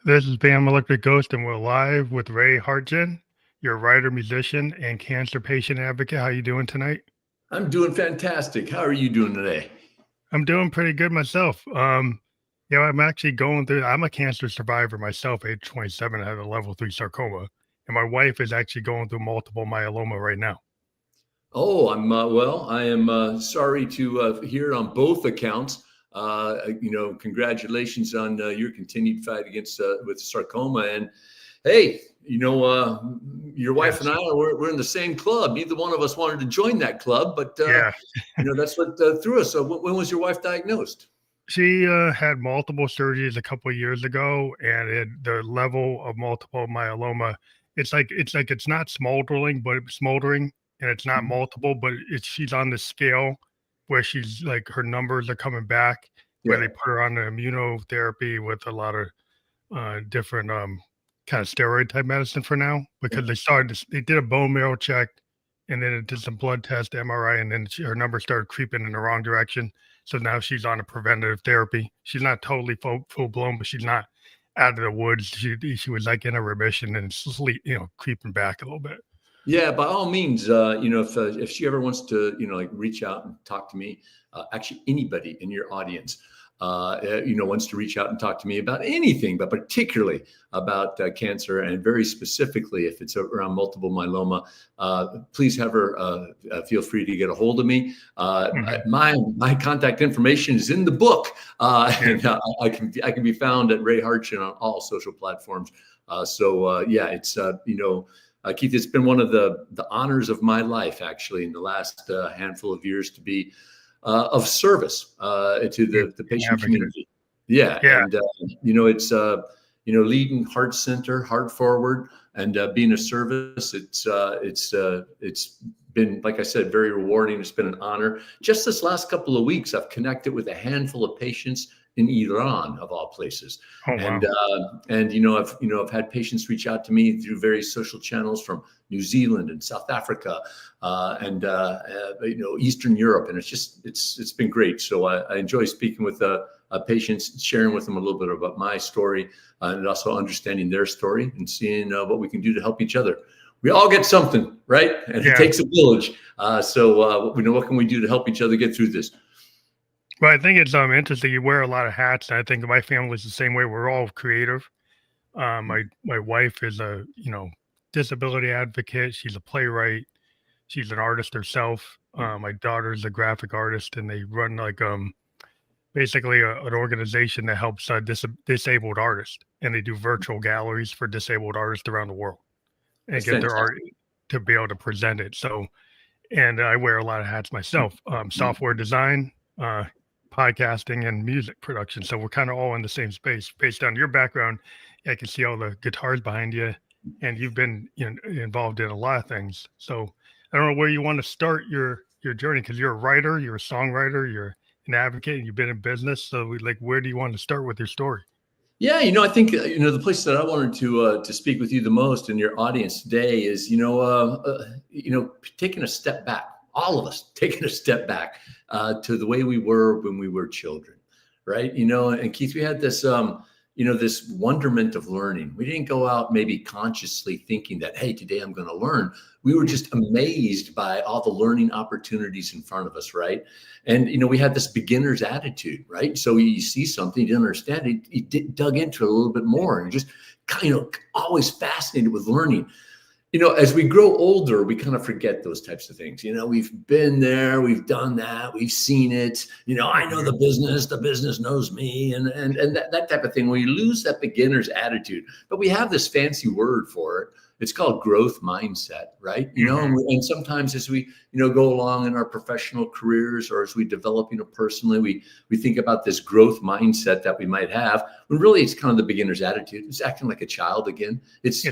This is Bam Electric Ghost, and we're live with Ray Hartjen. You're a writer, musician, and cancer patient advocate. How you doing tonight? I'm doing fantastic. How are you doing today? I'm doing pretty good myself. I'm actually going through. I'm a cancer survivor myself. Age 27, I had a level 3 sarcoma, and my wife is actually going through multiple myeloma right now. Oh, I am sorry to hear it on both accounts. Congratulations on your continued fight against with sarcoma. And hey, your wife and I we're in the same club. Neither one of us wanted to join that club, but Yeah, that's what threw us. So when was your wife diagnosed? she had multiple surgeries a couple of years ago, and the level of multiple myeloma, it's not smoldering, but it's smoldering, and it's not multiple, but she's on the scale where she's like her numbers are coming back, where Yeah. they put her on the immunotherapy with a lot of different kind of steroid type medicine for now, because they did a bone marrow check, and then it did some blood test, MRI, and then her numbers started creeping in the wrong direction. So now she's on a preventative therapy. She's not totally full blown, but she's not out of the woods. She was like in a remission and sleep, creeping back a little bit. Yeah, by all means, if she ever wants to, like reach out and talk to me, actually anybody in your audience, wants to reach out and talk to me about anything, but particularly about cancer, and very specifically if it's around multiple myeloma, please have her feel free to get a hold of me. My contact information is in the book, and I can be found at Ray Hartjen on all social platforms. Keith, it's been one of the honors of my life, actually, in the last handful of years, to be of service to the patient community. Yeah. And, it's, leading Heart Center, Heart Forward, and being a service. It's been, like I said, very rewarding. It's been an honor. Just this last couple of weeks, I've connected with a handful of patients in Iran, of all places. Oh, wow. I've had patients reach out to me through various social channels from New Zealand and South Africa, Eastern Europe, and it's been great. So I enjoy speaking with patients, sharing with them a little bit about my story, and also understanding their story and seeing what we can do to help each other. We all get something, right? And it takes a village. What can we do to help each other get through this? Well, I think it's interesting. You wear a lot of hats, and I think my family's the same way. We're all creative. My wife is a disability advocate. She's a playwright. She's an artist herself. My daughter's a graphic artist, and they run basically an organization that helps disabled artists, and they do virtual galleries for disabled artists around the world and get their art to be able to present it. So, and I wear a lot of hats myself. Software design, podcasting, and music production. So we're kind of all in the same space. Based on your background, I can see all the guitars behind you, and you've been involved in a lot of things. So I don't know where you want to start your journey, because you're a writer, you're a songwriter, you're an advocate, and you've been in business. So where do you want to start with your story? Yeah, I think the place that I wanted to speak with you the most in your audience today is taking a step back. All of us taking a step back to the way we were when we were children, right? And Keith, we had this, this wonderment of learning. We didn't go out maybe consciously thinking that, hey, today I'm going to learn. We were just amazed by all the learning opportunities in front of us, right? And, we had this beginner's attitude, right? So you see something, you didn't understand it, you dug into it a little bit more, and just always fascinated with learning. As we grow older, we kind of forget those types of things. We've been there, we've done that, we've seen it. I know the business knows me, and that type of thing. We lose that beginner's attitude, but we have this fancy word for it. It's called growth mindset, right? And sometimes as we, go along in our professional careers, or as we develop, personally, we think about this growth mindset that we might have, when really it's kind of the beginner's attitude. It's acting like a child again. It's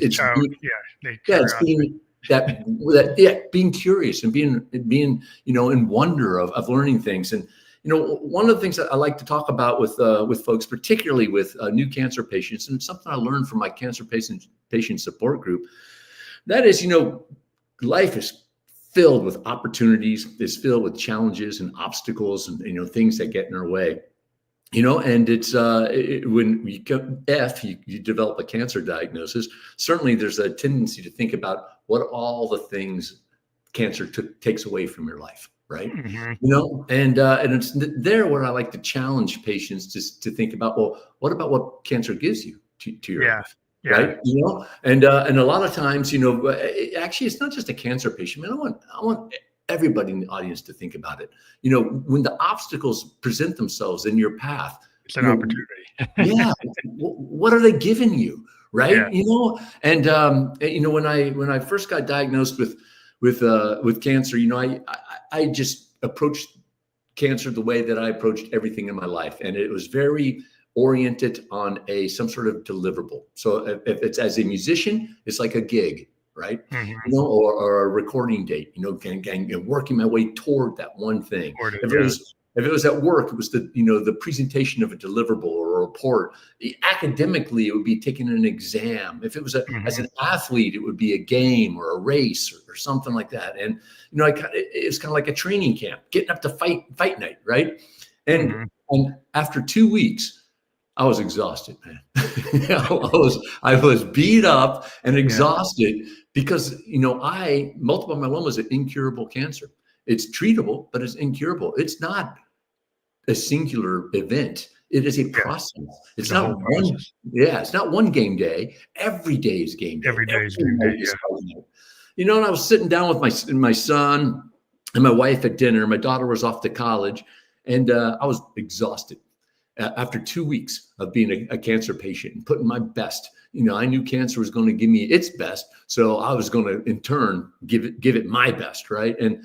being curious and being in wonder of learning things. And one of the things that I like to talk about with folks, particularly with new cancer patients, and it's something I learned from my cancer patient support group, that is, life is filled with opportunities, is filled with challenges and obstacles, and things that get in our way. And it's when you develop a cancer diagnosis, certainly there's a tendency to think about what all the things cancer takes away from your life, right? And it's there where I like to challenge patients to think about, well, what about what cancer gives you to your life? Right. And a lot of times, actually, it's not just a cancer patient. I want everybody in the audience to think about it. When the obstacles present themselves in your path, it's an opportunity. What are they giving you? Right. Yeah. When I first got diagnosed with cancer, I just approached cancer the way that I approached everything in my life. And it was very oriented on some sort of deliverable. So if it's as a musician, it's like a gig, right? Or a recording date, working my way toward that one thing. If it was at work, it was the presentation of a deliverable or a report. Academically, it would be taking an exam. If it was as an athlete, it would be a game or a race or something like that. And it's kind of like a training camp, getting up to fight night, right? And after 2 weeks, I was exhausted, man. I was beat up and exhausted because, multiple myeloma is an incurable cancer. It's treatable, but it's incurable. It's not a singular event. It is a process. It's not one. Yeah, it's not one game day. Every day is game day. Every day is game day. And I was sitting down with my son and my wife at dinner. My daughter was off to college, and I was exhausted. After 2 weeks of being a cancer patient and putting my best, I knew cancer was going to give me its best. So I was going to, in turn, give it my best. Right. And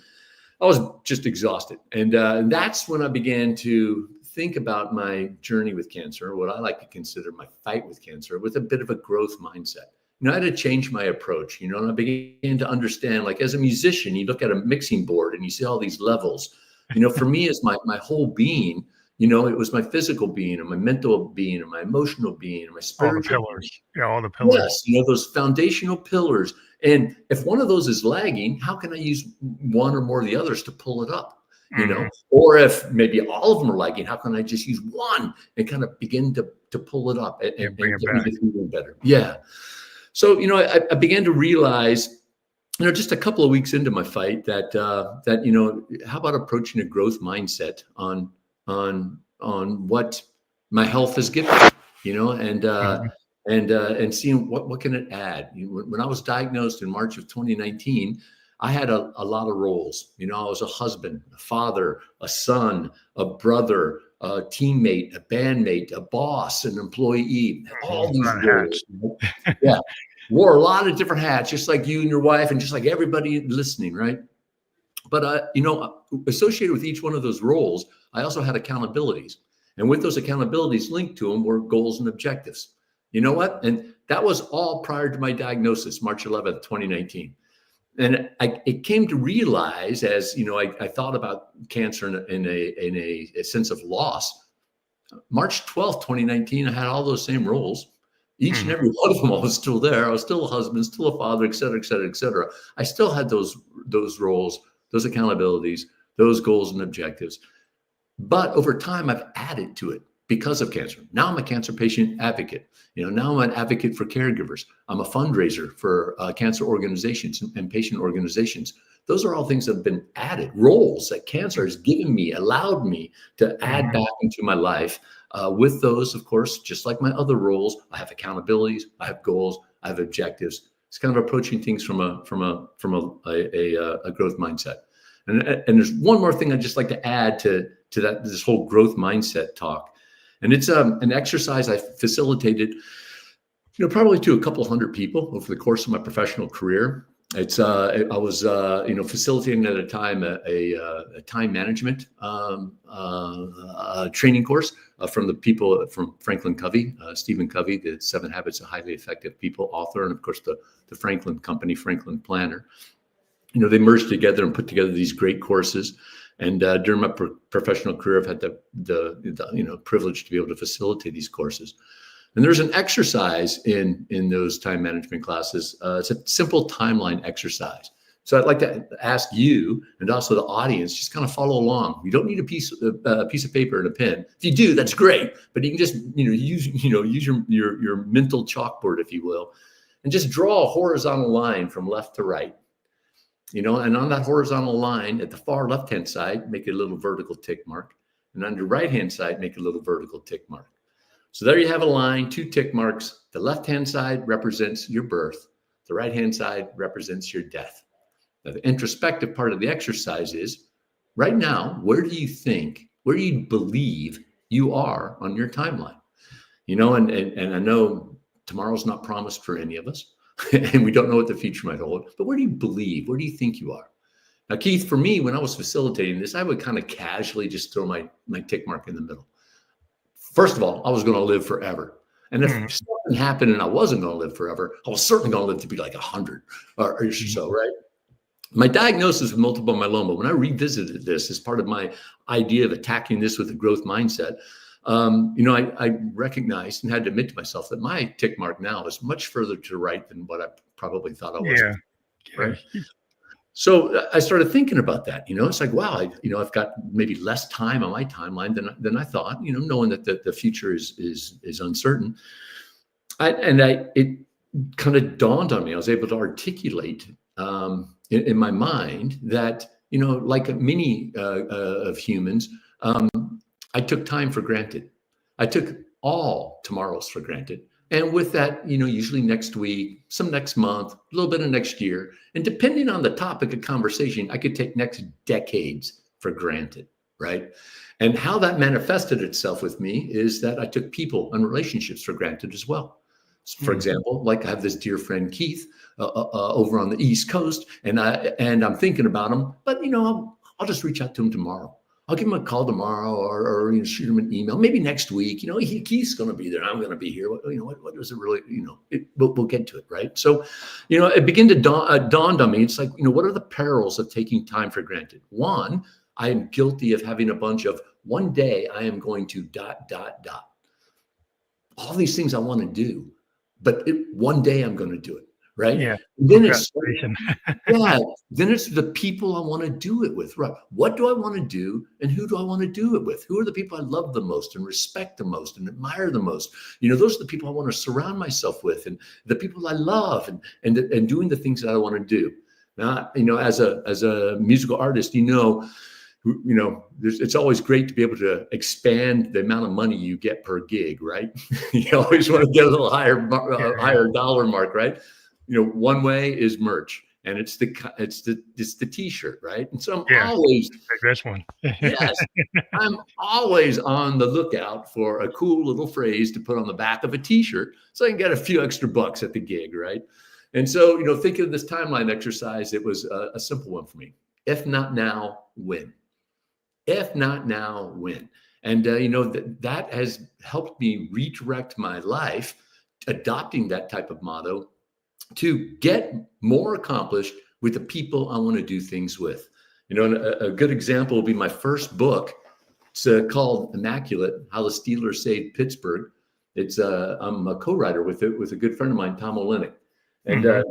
I was just exhausted. And that's when I began to think about my journey with cancer, what I like to consider my fight with cancer, with a bit of a growth mindset. I had to change my approach, and I began to understand, like, as a musician, you look at a mixing board and you see all these levels. For me, as my whole being, it was my physical being and my mental being and my emotional being and my spiritual pillars. All the pillars. Yes, those foundational pillars. And if one of those is lagging, how can I use one or more of the others to pull it up? Or if maybe all of them are lagging, how can I just use one and kind of begin to pull it up and bring it get back. me to feel better? Yeah. So, I began to realize, just a couple of weeks into my fight that how about approaching a growth mindset on what my health has given, and seeing what can it add. When I was diagnosed in March of 2019, I had a lot of roles. I was a husband, a father, a son, a brother, a teammate, a bandmate, a boss, an employee, all these roles. Yeah. Wore a lot of different hats, just like you and your wife, and just like everybody listening, right? But, associated with each one of those roles, I also had accountabilities. And with those accountabilities linked to them were goals and objectives. You know what? And that was all prior to my diagnosis, March 11th, 2019. And it came to realize, as, I thought about cancer in a sense of loss. March 12th, 2019, I had all those same roles. Each and every one of them, I was still there. I was still a husband, still a father, et cetera, et cetera, et cetera. I still had those roles, those accountabilities, those goals and objectives. But over time, I've added to it because of cancer. Now I'm a cancer patient advocate. Now I'm an advocate for caregivers. I'm a fundraiser for cancer organizations and patient organizations. Those are all things that have been added, roles that cancer has given me, allowed me to add back into my life. With those, of course, just like my other roles, I have accountabilities, I have goals, I have objectives. It's kind of approaching things from a growth mindset. And there's one more thing I'd just like to add to this whole growth mindset talk. And it's an exercise I facilitated, probably to a couple hundred people over the course of my professional career. It's I was facilitating at a time a time management training course from the people from Franklin Covey, Stephen Covey, the 7 Habits of Highly Effective People author, and of course the Franklin Company, Franklin Planner. They merged together and put together these great courses. And during my professional career, I've had the privilege to be able to facilitate these courses. And there's an exercise in those time management classes. It's a simple timeline exercise. So I'd like to ask you and also the audience, just kind of follow along. You don't need a piece of paper and a pen. If you do, that's great. But you can just, use your mental chalkboard, if you will, and just draw a horizontal line from left to right. And on that horizontal line at the far left-hand side, make a little vertical tick mark. And on the right-hand side, make a little vertical tick mark. So there you have a line, 2 tick marks. The left-hand side represents your birth. The right-hand side represents your death. Now, the introspective part of the exercise is, right now, where do you believe you are on your timeline? And I know tomorrow's not promised for any of us, and we don't know what the future might hold, but where do you believe? Where do you think you are? Now, Keith, for me, when I was facilitating this, I would kind of casually just throw my tick mark in the middle. First of all, I was going to live forever. And if something happened and I wasn't going to live forever, I was certainly going to live to be like 100 or so, right? My diagnosis of multiple myeloma, when I revisited this as part of my idea of attacking this with a growth mindset, I recognized and had to admit to myself that my tick mark now is much further to the right than what I probably thought I was. Yeah. Right. So I started thinking about that. It's like, wow, I've got maybe less time on my timeline than I thought. Knowing that the future is uncertain, it kind of dawned on me. I was able to articulate in my mind that like many of humans, I took time for granted. I took all tomorrows for granted. And with that, usually next week, some next month, a little bit of next year. And depending on the topic of conversation, I could take next decades for granted, right? And how that manifested itself with me is that I took people and relationships for granted as well. For example, like I have this dear friend, Keith, over on the East Coast, and I'm thinking about him, but I'll just reach out to him tomorrow. I'll give him a call tomorrow or shoot him an email, maybe next week. Keith's going to be there. I'm going to be here. What does it really, we'll get to it. Right. So, it began to dawned on me. It's like, what are the perils of taking time for granted? One, I am guilty of having a bunch of one day I am going to ... all these things I want to do, but one day I'm going to do it. Right. Yeah. Then it's the people I want to do it with. Right. What do I want to do and who do I want to do it with? Who are the people I love the most and respect the most and admire the most? Those are the people I want to surround myself with, and the people I love and doing the things that I want to do. Now, as a musical artist, it's always great to be able to expand the amount of money you get per gig, right? You always want to get a little higher dollar mark, right? One way is merch, and it's the t-shirt, right? And so I'm always this one. Yes, I'm always on the lookout for a cool little phrase to put on the back of a t-shirt so I can get a few extra bucks at the gig, right? And so, thinking of this timeline exercise, it was a simple one for me. If not now, when? If not now, when? And that has helped me redirect my life, adopting that type of motto, to get more accomplished with the people I want to do things with. And a good example will be my first book. It's called Immaculate, How the Steelers Saved Pittsburgh. I'm a co-writer with it with a good friend of mine, Tom Olenek. And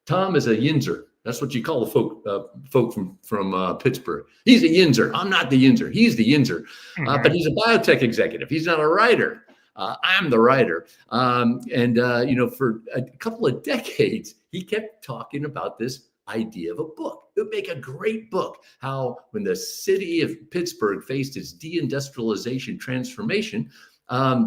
Tom is a yinzer. That's what you call the folk from Pittsburgh. He's a yinzer. I'm not the yinzer. He's the yinzer. But he's a biotech executive. He's not a writer. I'm the writer. For a couple of decades, he kept talking about this idea of a book. It would make a great book. How when the city of Pittsburgh faced its deindustrialization transformation,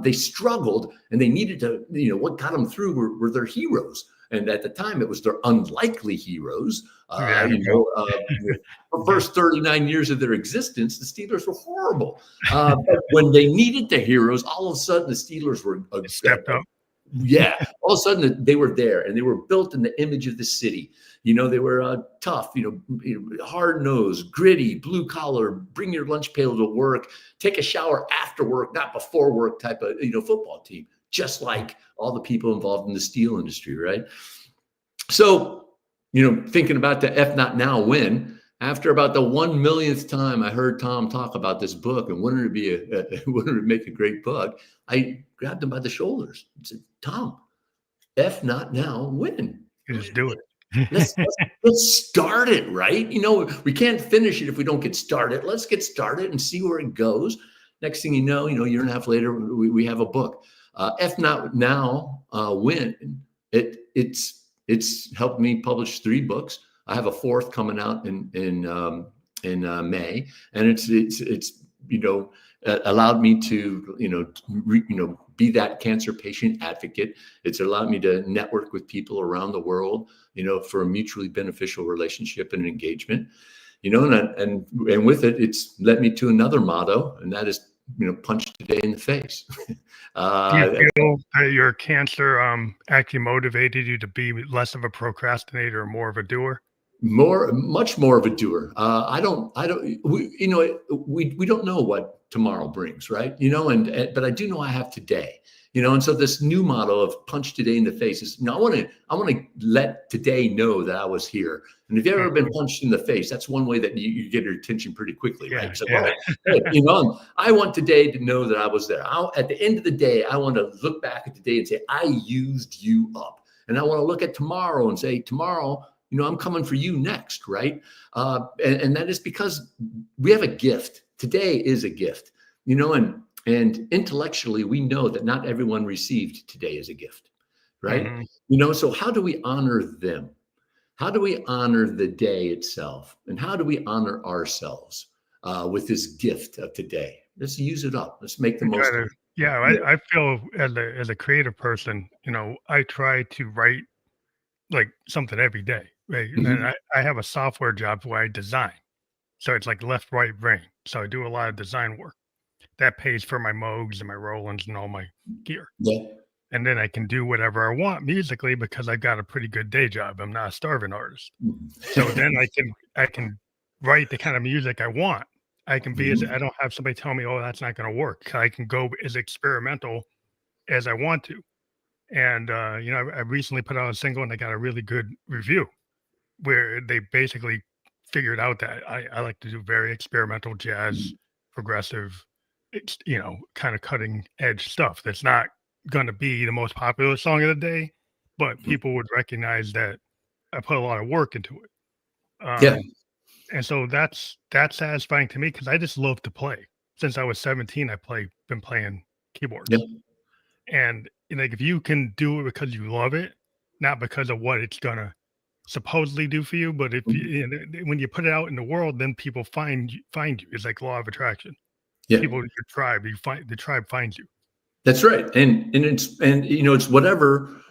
they struggled and they needed to, what got them through were their heroes. And at the time, it was their unlikely heroes. The first 39 years of their existence, the Steelers were horrible. But when they needed the heroes, all of a sudden, the Steelers were stepped up. Yeah, all of a sudden they were there, and they were built in the image of the city. They were tough, hard nosed, gritty, blue collar, bring your lunch pail to work, take a shower after work, not before work type of football team. Just like all the people involved in the steel industry, right? So, thinking about the if not now, when, after about the 1 millionth time I heard Tom talk about this book and wanted to make a great book, I grabbed him by the shoulders and said, Tom, if not now, when? Just do it. let's start it, right? We can't finish it if we don't get started. Let's get started and see where it goes. Next thing you know, a year and a half later, we have a book. If not now, when it's helped me publish 3 books. I have a 4th coming out in May, and it's allowed me to be that cancer patient advocate. It's allowed me to network with people around the world, for a mutually beneficial relationship and engagement, and with it, it's led me to another motto, and that is, punch today in the face. Do you feel that your cancer actually motivated you to be less of a procrastinator or more of a doer? Much more of a doer. We don't know what tomorrow brings, right? But I do know I have today, and so this new model of punch today in the face is, I want to let today know that I was here. And if you've ever been punched in the face, that's one way that you get your attention pretty quickly, right? So, I want today to know that I was there. At the end of the day, I want to look back at today and say, I used you up. And I want to look at tomorrow and say, tomorrow, I'm coming for you next, right? And that is because we have a gift. Today is a gift, and intellectually, we know that not everyone received today as a gift, right? Mm-hmm. So how do we honor them? How do we honor the day itself? And how do we honor ourselves with this gift of today? Let's use it up. Let's make the most of it. Yeah, I feel as a creative person, I try to write like something every day, right? Mm-hmm. And I have a software job where I design. So it's like left, right, brain. So I do a lot of design work. That pays for my Moogs and my Rolands and all my gear. Yeah. And then I can do whatever I want musically because I've got a pretty good day job. I'm not a starving artist. So then I can write the kind of music I want. I can be I don't have somebody tell me, oh, that's not going to work. I can go as experimental as I want to. And, I recently put out a single and I got a really good review where they basically figured out that I like to do very experimental jazz, progressive, kind of cutting edge stuff that's not going to be the most popular song of the day, but people would recognize that I put a lot of work into it. And so that's satisfying to me because I just love to play. Since I was 17, been playing keyboards. Yep. And like if you can do it because you love it, not because of what it's gonna supposedly do for you, but if when you put it out in the world, then people find you. It's like law of attraction. Yeah. People, your tribe, the tribe finds you. That's right. And it's whatever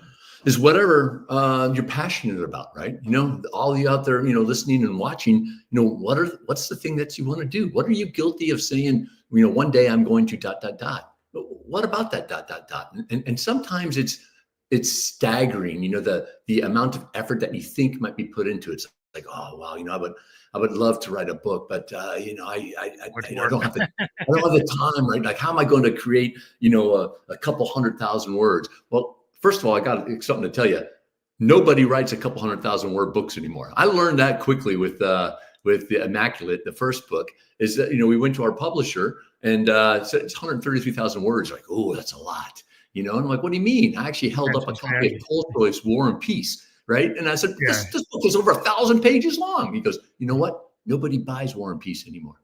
you're passionate about, right? All you out there, listening and watching, what's the thing that you want to do? What are you guilty of saying, one day I'm going to ... What about that ... And sometimes it's staggering, the amount of effort that you think might be put into it. It's like, oh wow, I would love to write a book, but I don't have the time, right? Like, how am I going to create, a couple 100,000 words? Well, first of all, I got something to tell you. Nobody writes a couple 100,000 word books anymore. I learned that quickly with the Immaculate, the first book, is that, we went to our publisher and said it's 133,000 words. Like, oh, that's a lot. And I'm like, what do you mean? I actually held up a copy of Tolstoy's War and Peace, right? And I said, this book is over 1,000 pages long. He goes, you know what? Nobody buys War and Peace anymore.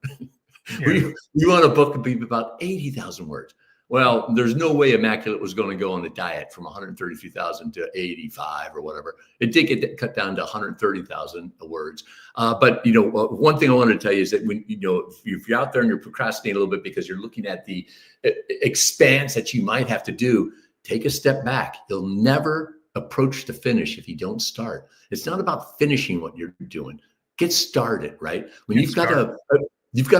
We want a book to be about 80,000 words. Well, there's no way Immaculate was going to go on the diet from 133,000 to 85 or whatever. It did get cut down to 130,000 words. But, one thing I wanted to tell you is that when, if you're out there and you're procrastinating a little bit because you're looking at the expanse that you might have to do, take a step back. You'll never approach the finish if you don't start. It's not about finishing what you're doing. Get started, right? When you've got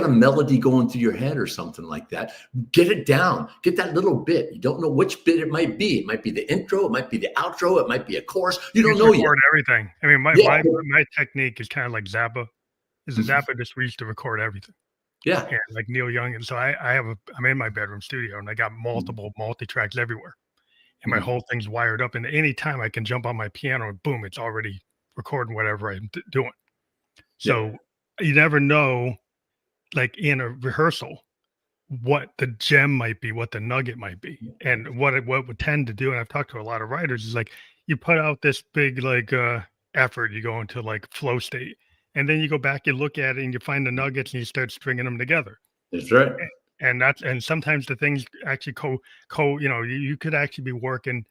a melody going through your head or something like that, get it down. Get that little bit. You don't know which bit it might be. It might be the intro. It might be the outro. It might be a chorus. You don't know yet. Record everything. I mean, my technique is kind of like Zappa. Zappa just used to record everything. Yeah. And like Neil Young. And so I'm in my bedroom studio and I got multiple multi-tracks everywhere. And my whole thing's wired up. And anytime I can jump on my piano and boom, it's already recording whatever I'm doing. So you never know, like in a rehearsal, what the gem might be, what the nugget might be. And what would tend to do, and I've talked to a lot of writers, is like you put out this big effort. You go into like flow state, and then you go back, you look at it, and you find the nuggets, and you start stringing them together. That's right. And sometimes the things actually you could actually be working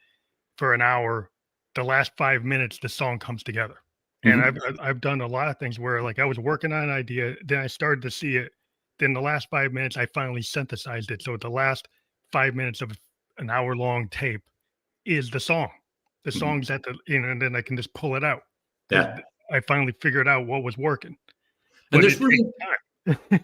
for an hour. The last 5 minutes, the song comes together. And Mhm. I've done a lot of things where like I was working on an idea, then I started to see it. Then the last 5 minutes, I finally synthesized it. So the last 5 minutes of an hour long tape is the song. The Mhm. song's at the and then I can just pull it out because Yeah. I finally figured out what was working. And But there's it takes really, time.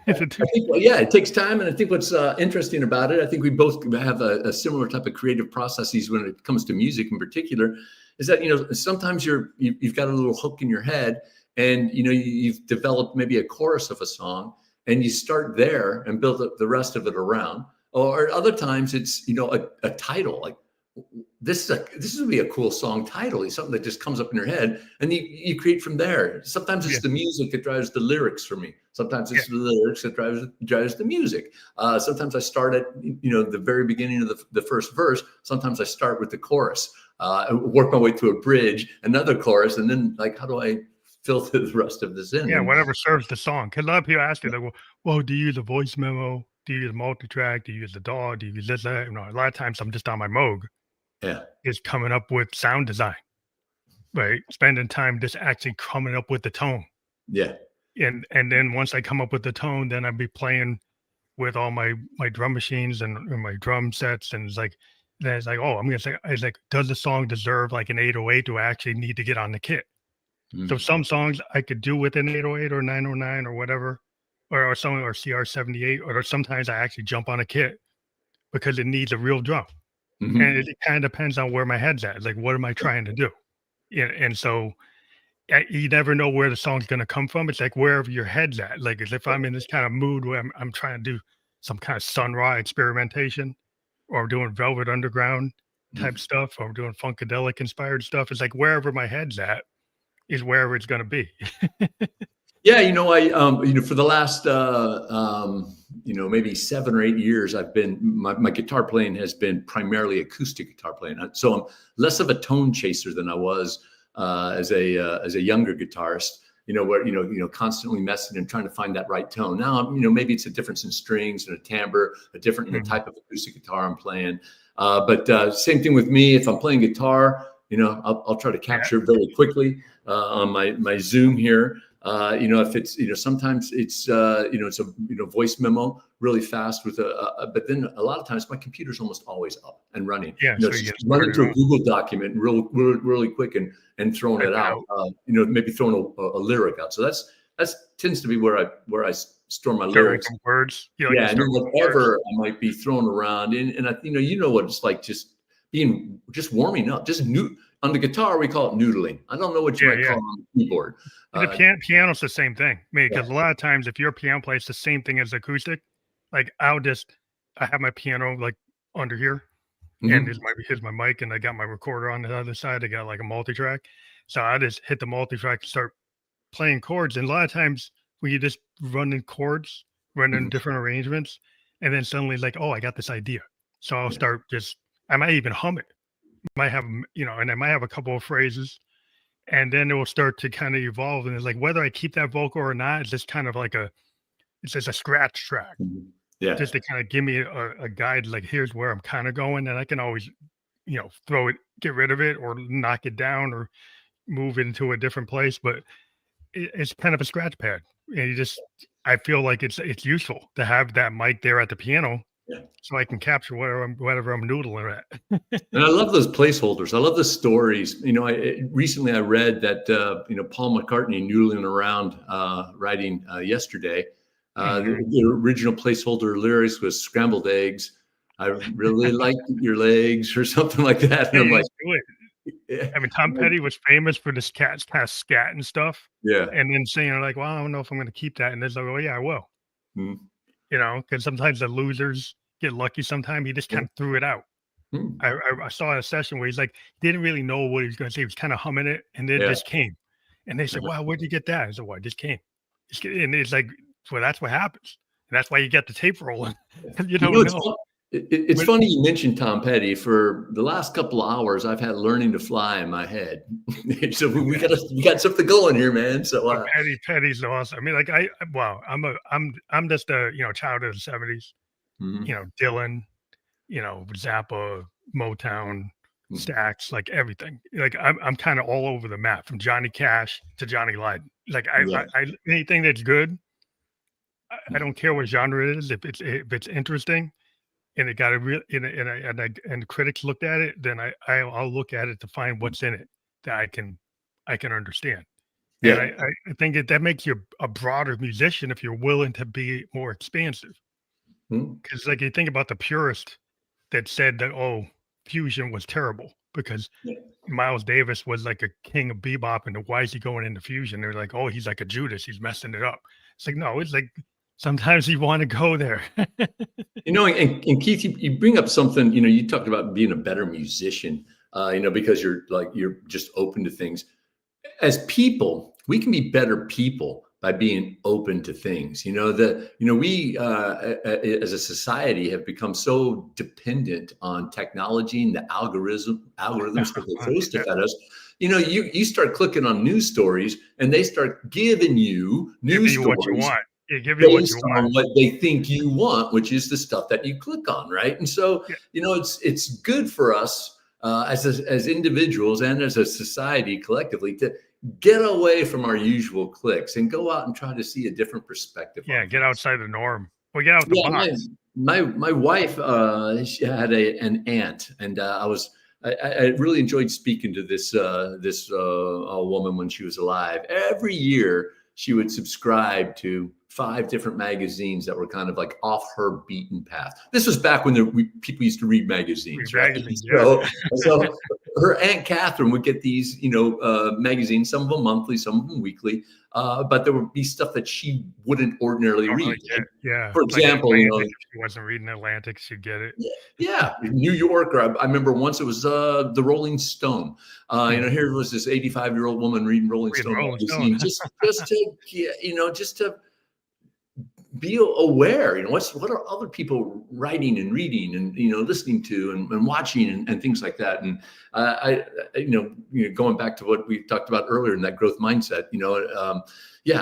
I think, well, yeah, it takes time. And I think what's interesting about it, I think we both have a similar type of creative processes when it comes to music in particular, is that, sometimes you've got a little hook in your head and, you've developed maybe a chorus of a song and you start there and build up the rest of it around. Or other times it's, a title like, this would be a cool song title. It's something that just comes up in your head and you create from there. Sometimes Yeah, it's the music that drives the lyrics for me. Sometimes yeah, it's the lyrics that drives the music. Sometimes I start at the very beginning of the first verse. Sometimes I start with the chorus, work my way to a bridge, another chorus, and then like how do I filter the rest of this in? yeah. And Whatever serves the song. Because a lot of people ask me, like, well, do you use a voice memo? Do you use a multi-track? Do you use the DAW? Do you use this? That? A lot of times I'm just on my Moog, yeah, is coming up with sound design, right? Spending time just actually coming up with the tone. yeah, And then once I come up with the tone, then I'd be playing with all my drum machines and my drum sets, and it's like, oh, I'm gonna say, it's like, does the song deserve like an 808? Do I actually need to get on the kit? So mm, some songs I could do with an 808 or 909 or whatever, or CR78, or sometimes I actually jump on a kit because it needs a real drum. And mhm. it kind of depends on where my head's at. Like, what am I trying to do? And so you never know where the song's gonna come from. It's like wherever your head's at. Like, as if I'm in this kind of mood where I'm trying to do some kind of Sun Ra experimentation, or I'm doing Velvet Underground type stuff, or I'm doing Funkadelic inspired stuff. It's like wherever my head's at is wherever it's gonna be. Yeah, for the last maybe 7 or 8 years, I've been my guitar playing has been primarily acoustic guitar playing. So I'm less of a tone chaser than I was as a younger guitarist. Where constantly messing and trying to find that right tone. Now, maybe it's a difference in strings and a timbre, a different in the Mhm. type of acoustic guitar I'm playing. But same thing with me. If I'm playing guitar, I'll try to Yeah. capture very quickly on my Zoom here. If it's, sometimes it's, it's a, voice memo really fast but then a lot of times my computer's almost always up and running, Yeah, so it's you just get running started to a on, Google document really quick and throwing type it it out, out, maybe throwing a lyric out. So that tends to be where I store my start with lyrics. some words. You like to Yeah, and then start with some words? whatever I might be throwing around, and what it's like, just warming up, on the guitar we call it noodling. I don't know what you Yeah, might call yeah. it on the keyboard. The Uh, piano's the same thing. I mean, yeah. because a lot of times if you're a piano player, it's the same thing as acoustic. Like, I have my piano like under here, and Mhm. here's my mic, and I got my recorder on the other side. I got like a multi-track. So I just hit the multi-track and start playing chords. And a lot of times when you just running chords, running Mhm. different arrangements, and then suddenly like, oh, I got this idea. So I'll Yeah. start just I might even hum it. Might have and I might have a couple of phrases, and then it will start to kind of evolve. And it's like whether I keep that vocal or not, it's just kind of like it's just a scratch track, Mhm. Yeah. just to kind of give me a guide. Like, here's where I'm kind of going, and I can always throw it, get rid of it, or knock it down, or move it into a different place. But it's kind of a scratch pad, and I feel like it's useful to have that mic there at the piano Yeah. so I can capture whatever I'm noodling at. And I love those placeholders. I love the stories. Recently I read that Paul McCartney noodling around writing yesterday. Mhm. The original placeholder lyrics was scrambled eggs. I really like your legs or something like that. And Yeah, I'm you like, just do it. yeah, I mean, Tom Petty was famous for this cat's kind of scat and stuff, yeah. and then saying like, "Well, I don't know if I'm gonna keep that," and it's like, "Oh, yeah, I will." Mm, Because sometimes the losers get lucky. Sometimes he just yeah. kind of threw it out. Mm, I saw a session where he's like, didn't really know what he was gonna say. He was kind of humming it, and then it yeah. just came. And they said, "Wow, where'd you get that?" I said, "Well, it just came." And it's like, well, that's what happens. And that's why you get the tape rolling. 'Cause you You know, don't it's know. It's funny you mentioned Tom Petty. For the last couple of hours, I've had Learning to Fly in my head. So we got something going here, man. So Petty's awesome. I mean, like I'm just a child of the '70s. Dylan, Zappa, Motown, Stax, like everything. Like I'm kind of all over the map, from Johnny Cash to Johnny Lydon. Like I anything that's good, I don't care what genre it is. If it's interesting and it got a real and critics looked at it, then I'll look at it to find what's in it that I can understand. Yeah. And I think that makes you a broader musician if you're willing to be more expansive. Because like you think about the purist that said that, oh, fusion was terrible because Miles Davis was like a king of bebop, and why is he going into fusion? They're like, oh, he's like a Judas, he's messing it up. It's like, no, it's like sometimes you want to go there. And Keith, you bring up something, you talked about being a better musician, because you're just open to things. As people, we can be better people by being open to things. We as a society have become so dependent on technology and the algorithms that they throw stuff at us. You start clicking on news stories and they start giving you news stories what you want. Give you based on what they think you want, which is the stuff that you click on, right? And so, it's good for us as individuals and as a society collectively to get away from our usual clicks and go out and try to see a different perspective. Yeah, get outside the norm. Well, get out the box. My wife, she had an aunt, and I really enjoyed speaking to this woman when she was alive. Every year, she would subscribe to 5 different magazines that were kind of like off her beaten path. This was back when people used to read magazines, right? So her Aunt Catherine would get these, magazines, some of them monthly, some of them weekly, but there would be stuff that she wouldn't ordinarily read. Yeah. For example, if she wasn't reading Atlantic, she'd get it. Yeah. New Yorker. I remember once it was the Rolling Stone. Here was this 85-year-old woman reading Rolling Stone magazine, just to be aware, what are other people writing and reading and, listening to and watching and things like that. And going back to what we talked about earlier in that growth mindset,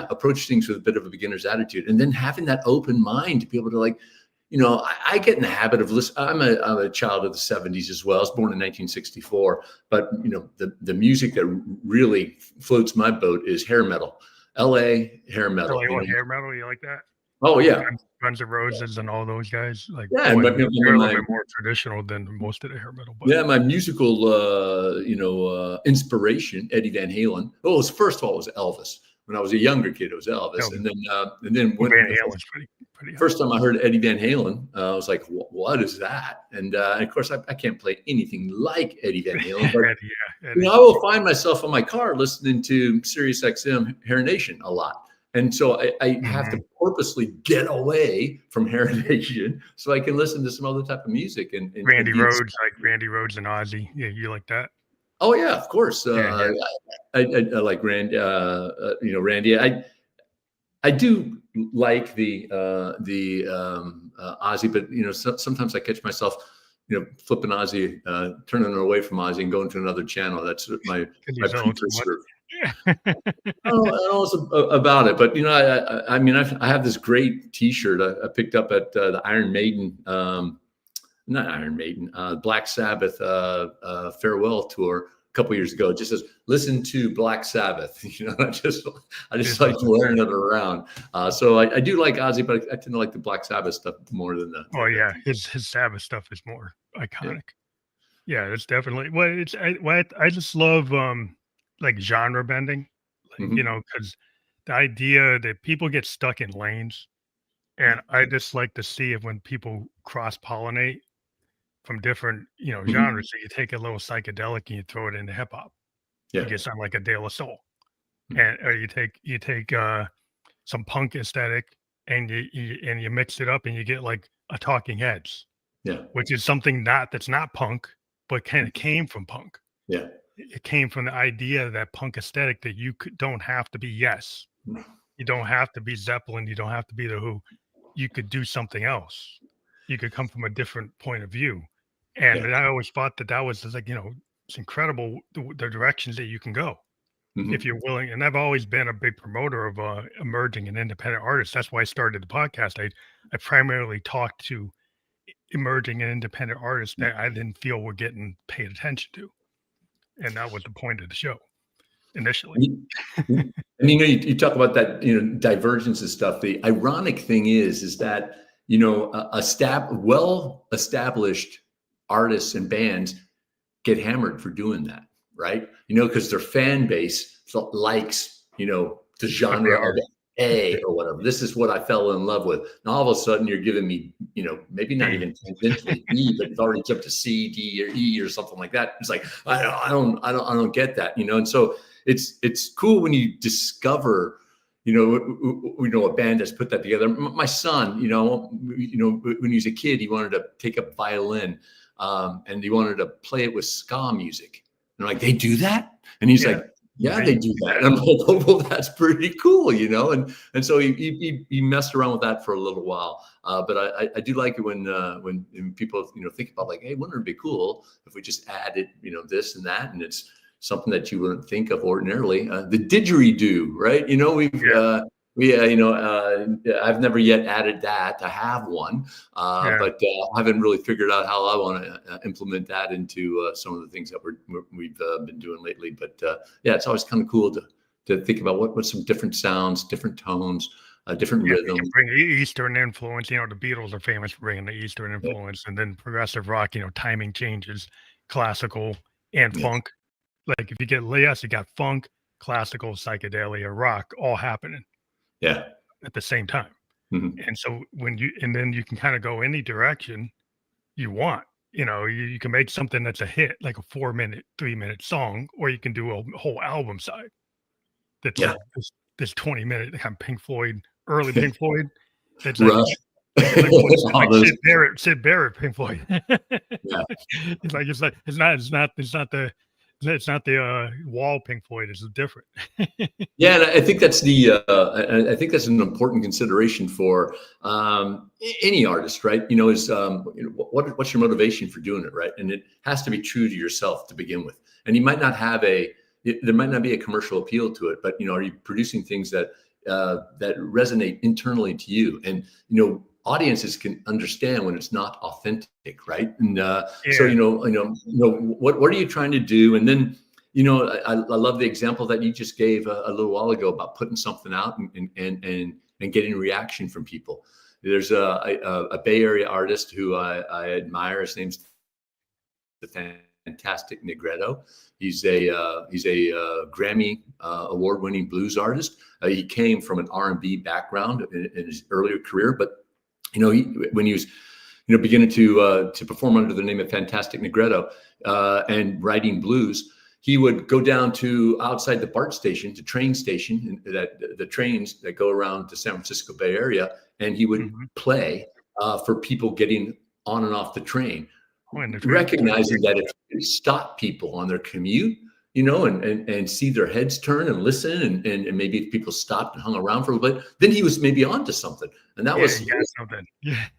approach things with a bit of a beginner's attitude, and then having that open mind to be able to I get in the habit of listening. I'm a child of the 70s as well. I was born in 1964, but the music that really floats my boat is hair metal, LA hair metal. Hair metal, you like that? Oh yeah, Guns N' Roses and all those guys. Like, yeah, but they're a little bit more traditional than most of the hair metal. But. Yeah, my musical, inspiration, Eddie Van Halen. Oh, first of all, it was Elvis. When I was a younger kid, it was Elvis, and then when Van Halen's pretty first time I heard Eddie Van Halen, I was like, "What is that?" And of course, I can't play anything like Eddie Van Halen. But Eddie. I will find myself in my car listening to Sirius XM Hair Nation a lot. And so I have to purposely get away from Hair Nation so I can listen to some other type of music. And Randy Rhoads and Ozzy. Yeah, you like that? Oh yeah, of course. I like Randy. Randy. I do like the Ozzy, but sometimes I catch myself, flipping Ozzy, turning away from Ozzy and going to another channel. That's my precursor. I don't know about it, but I have this great T-shirt I picked up at the Iron Maiden, not Iron Maiden, Black Sabbath farewell tour a couple years ago. It just says, "Listen to Black Sabbath." I just like wearing it around. So I do like Ozzy, but I tend to like the Black Sabbath stuff more than the. Oh yeah, his Sabbath stuff is more iconic. Yeah, it's definitely. Well, I just love. Like genre bending, because the idea that people get stuck in lanes, and I just like to see it when people cross pollinate from different genres. So you take a little psychedelic and you throw it into hip hop, you get something like a De La Soul, or you take some punk aesthetic and you mix it up and you get like a Talking Heads, which is something that's not punk but kind of came from punk. Yeah. It came from the idea that punk aesthetic that you don't have to be Yes. You don't have to be Zeppelin. You don't have to be The Who. You could do something else. you could come from a different point of view. And I always thought that was just like, it's incredible the directions that you can go if you're willing. And I've always been a big promoter of emerging and independent artists. That's why I started the podcast. I primarily talked to emerging and independent artists that I didn't feel were getting paid attention to. And that was the point of the show initially. And you talk about that, divergence and stuff. The ironic thing is that, well-established artists and bands get hammered for doing that, right? Because their fan base likes, the genre of A or whatever. This is what I fell in love with. Now all of a sudden you're giving me, maybe not even tangentially B, but it's already jumped to C, D, or E or something like that. It's like I don't get that, and so it's cool when you discover, a band that's put that together. My son, when he was a kid, he wanted to take up violin, and he wanted to play it with ska music. And I'm like, they do that? And he's like, yeah, they do that. And I'm like, oh, well, that's pretty cool, And so he messed around with that for a little while. But I do like it when people, think about like, hey, wouldn't it be cool if we just added, this and that, and it's something that you wouldn't think of ordinarily. The didgeridoo, right? I've never yet added that. I have one, but I haven't really figured out how I want to implement that into some of the things that we've been doing lately. But it's always kind of cool to think about what's some different sounds, different tones, different rhythms. Bring Eastern influence. The Beatles are famous for bringing the Eastern influence, and then progressive rock. Timing changes, classical and funk. Like if you get you got funk, classical, psychedelia, rock, all happening. At the same time. And so then you can kind of go any direction you want. You can make something that's a hit, like a 4-minute, 3-minute song, or you can do a whole album side. That's like this 20-minute kind of Pink Floyd, early Pink Floyd. That's like Sid Barrett, Pink Floyd. It's not the wall Pink Floyd. It's different. And I think that's an important consideration for any artist, right? Is what's your motivation for doing it, right? And it has to be true to yourself to begin with. And you might not have there might not be a commercial appeal to it, but are you producing things that resonate internally to you? And audiences can understand when it's not authentic, right? And so what are you trying to do? And then I love the example that you just gave a little while ago about putting something out and getting a reaction from people. There's a Bay Area artist who I admire. His name's the Fantastic Negretto. He's a Grammy award-winning blues artist. He came from an R&B background in his earlier career, but when he was, beginning to perform under the name of Fantastic Negretto and writing blues, he would go down to outside the BART station, the train station, the trains that go around the San Francisco Bay Area, and he would play for people getting on and off the train, recognizing that if you stop people on their commute, and see their heads turn and listen, and maybe if people stopped and hung around for a little bit, then he was maybe onto something. And that was something.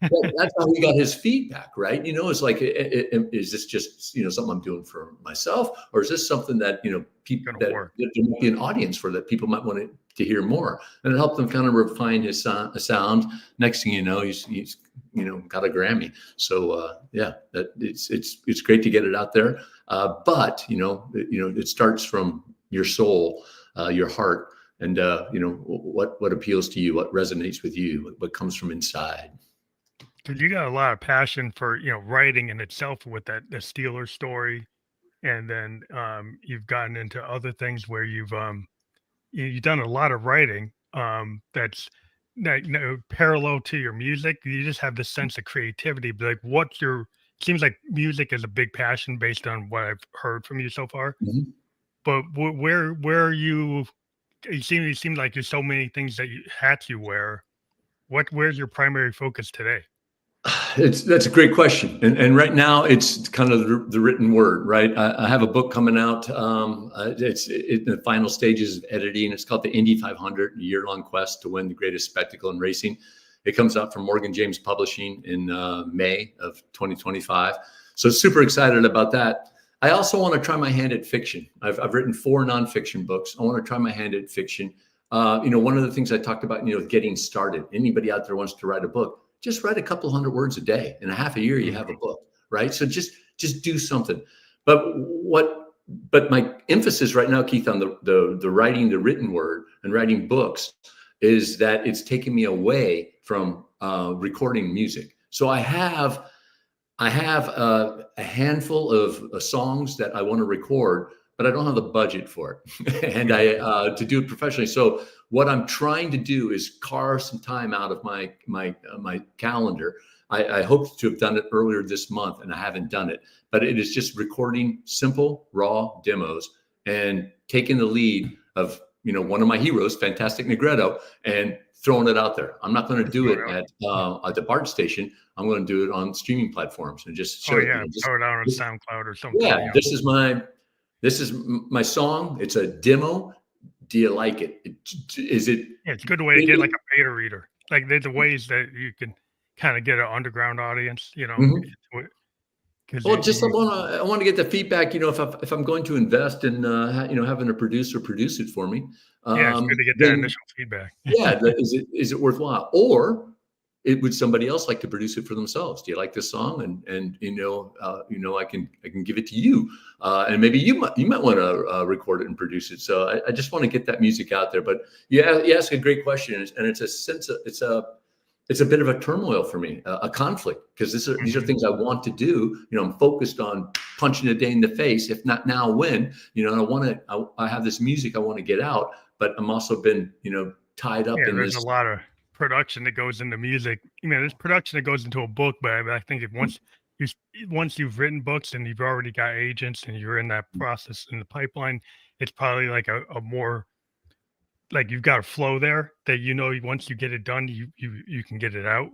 That's how he got his feedback, right? It's like, is this just something I'm doing for myself, or is this something that people that there might be an audience for, that people might want to hear more? And it helped them kind of refine his sound. Next thing you know, he's got a Grammy. So that it's great to get it out there. But it starts from your soul, your heart, and what appeals to you, what resonates with you, what comes from inside. Because you got a lot of passion for writing in itself with the Steelers story, and then you've gotten into other things where you've done a lot of writing that's parallel to your music. You just have this sense of creativity. But like, seems like music is a big passion based on what I've heard from you so far. But where are you? You seem like there's so many things hats you wear. Where's your primary focus today? That's a great question. And right now it's kind of the written word, right? I have a book coming out. It's in the final stages of editing. It's called the Indy 500, a year-long quest to win the greatest spectacle in racing. It comes out from Morgan James Publishing in May of 2025. So super excited about that. I also want to try my hand at fiction. I've written 4 nonfiction books. I want to try my hand at fiction. One of the things I talked about, getting started. Anybody out there wants to write a book, just write a couple hundred words a day. In a half a year, you have a book, right? So just do something. But my emphasis right now, Keith, on the writing, the written word and writing books is that it's taken me away from recording music. So I have a handful of songs that I want to record, but I don't have the budget for it, and to do it professionally. So what I'm trying to do is carve some time out of my calendar. I hoped to have done it earlier this month, and I haven't done it. But it is just recording simple, raw demos and taking the lead of one of my heroes, Fantastic Negretto, and throwing it out there. I'm not going to do it at the BART station. I'm going to do it on streaming platforms and just show throw it out on SoundCloud or something. Yeah, this is my song. It's a demo. Do you like it? Is it? Yeah, it's a good way to get like a beta reader. Like there's ways that you can kind of get an underground audience. Mm-hmm. Well, I want to get the feedback. If I'm going to invest in having a producer produce it for me. It's good to get that initial feedback. Is it worthwhile? Or would somebody else like to produce it for themselves? Do you like this song? And I can give it to you, and maybe you might want to record it and produce it. So I just want to get that music out there. But you ask a great question, and it's a bit of a turmoil for me, a conflict, because these are things I want to do. I'm focused on punching a day in the face, if not now, when. And I have this music I want to get out, but I'm also been tied up in there's this. A lot of production that goes into music. There's production that goes into a book, but I think once you've written books and you've already got agents and you're in that process in the pipeline, it's probably like a more like you've got a flow there that once you get it done, you can get it out.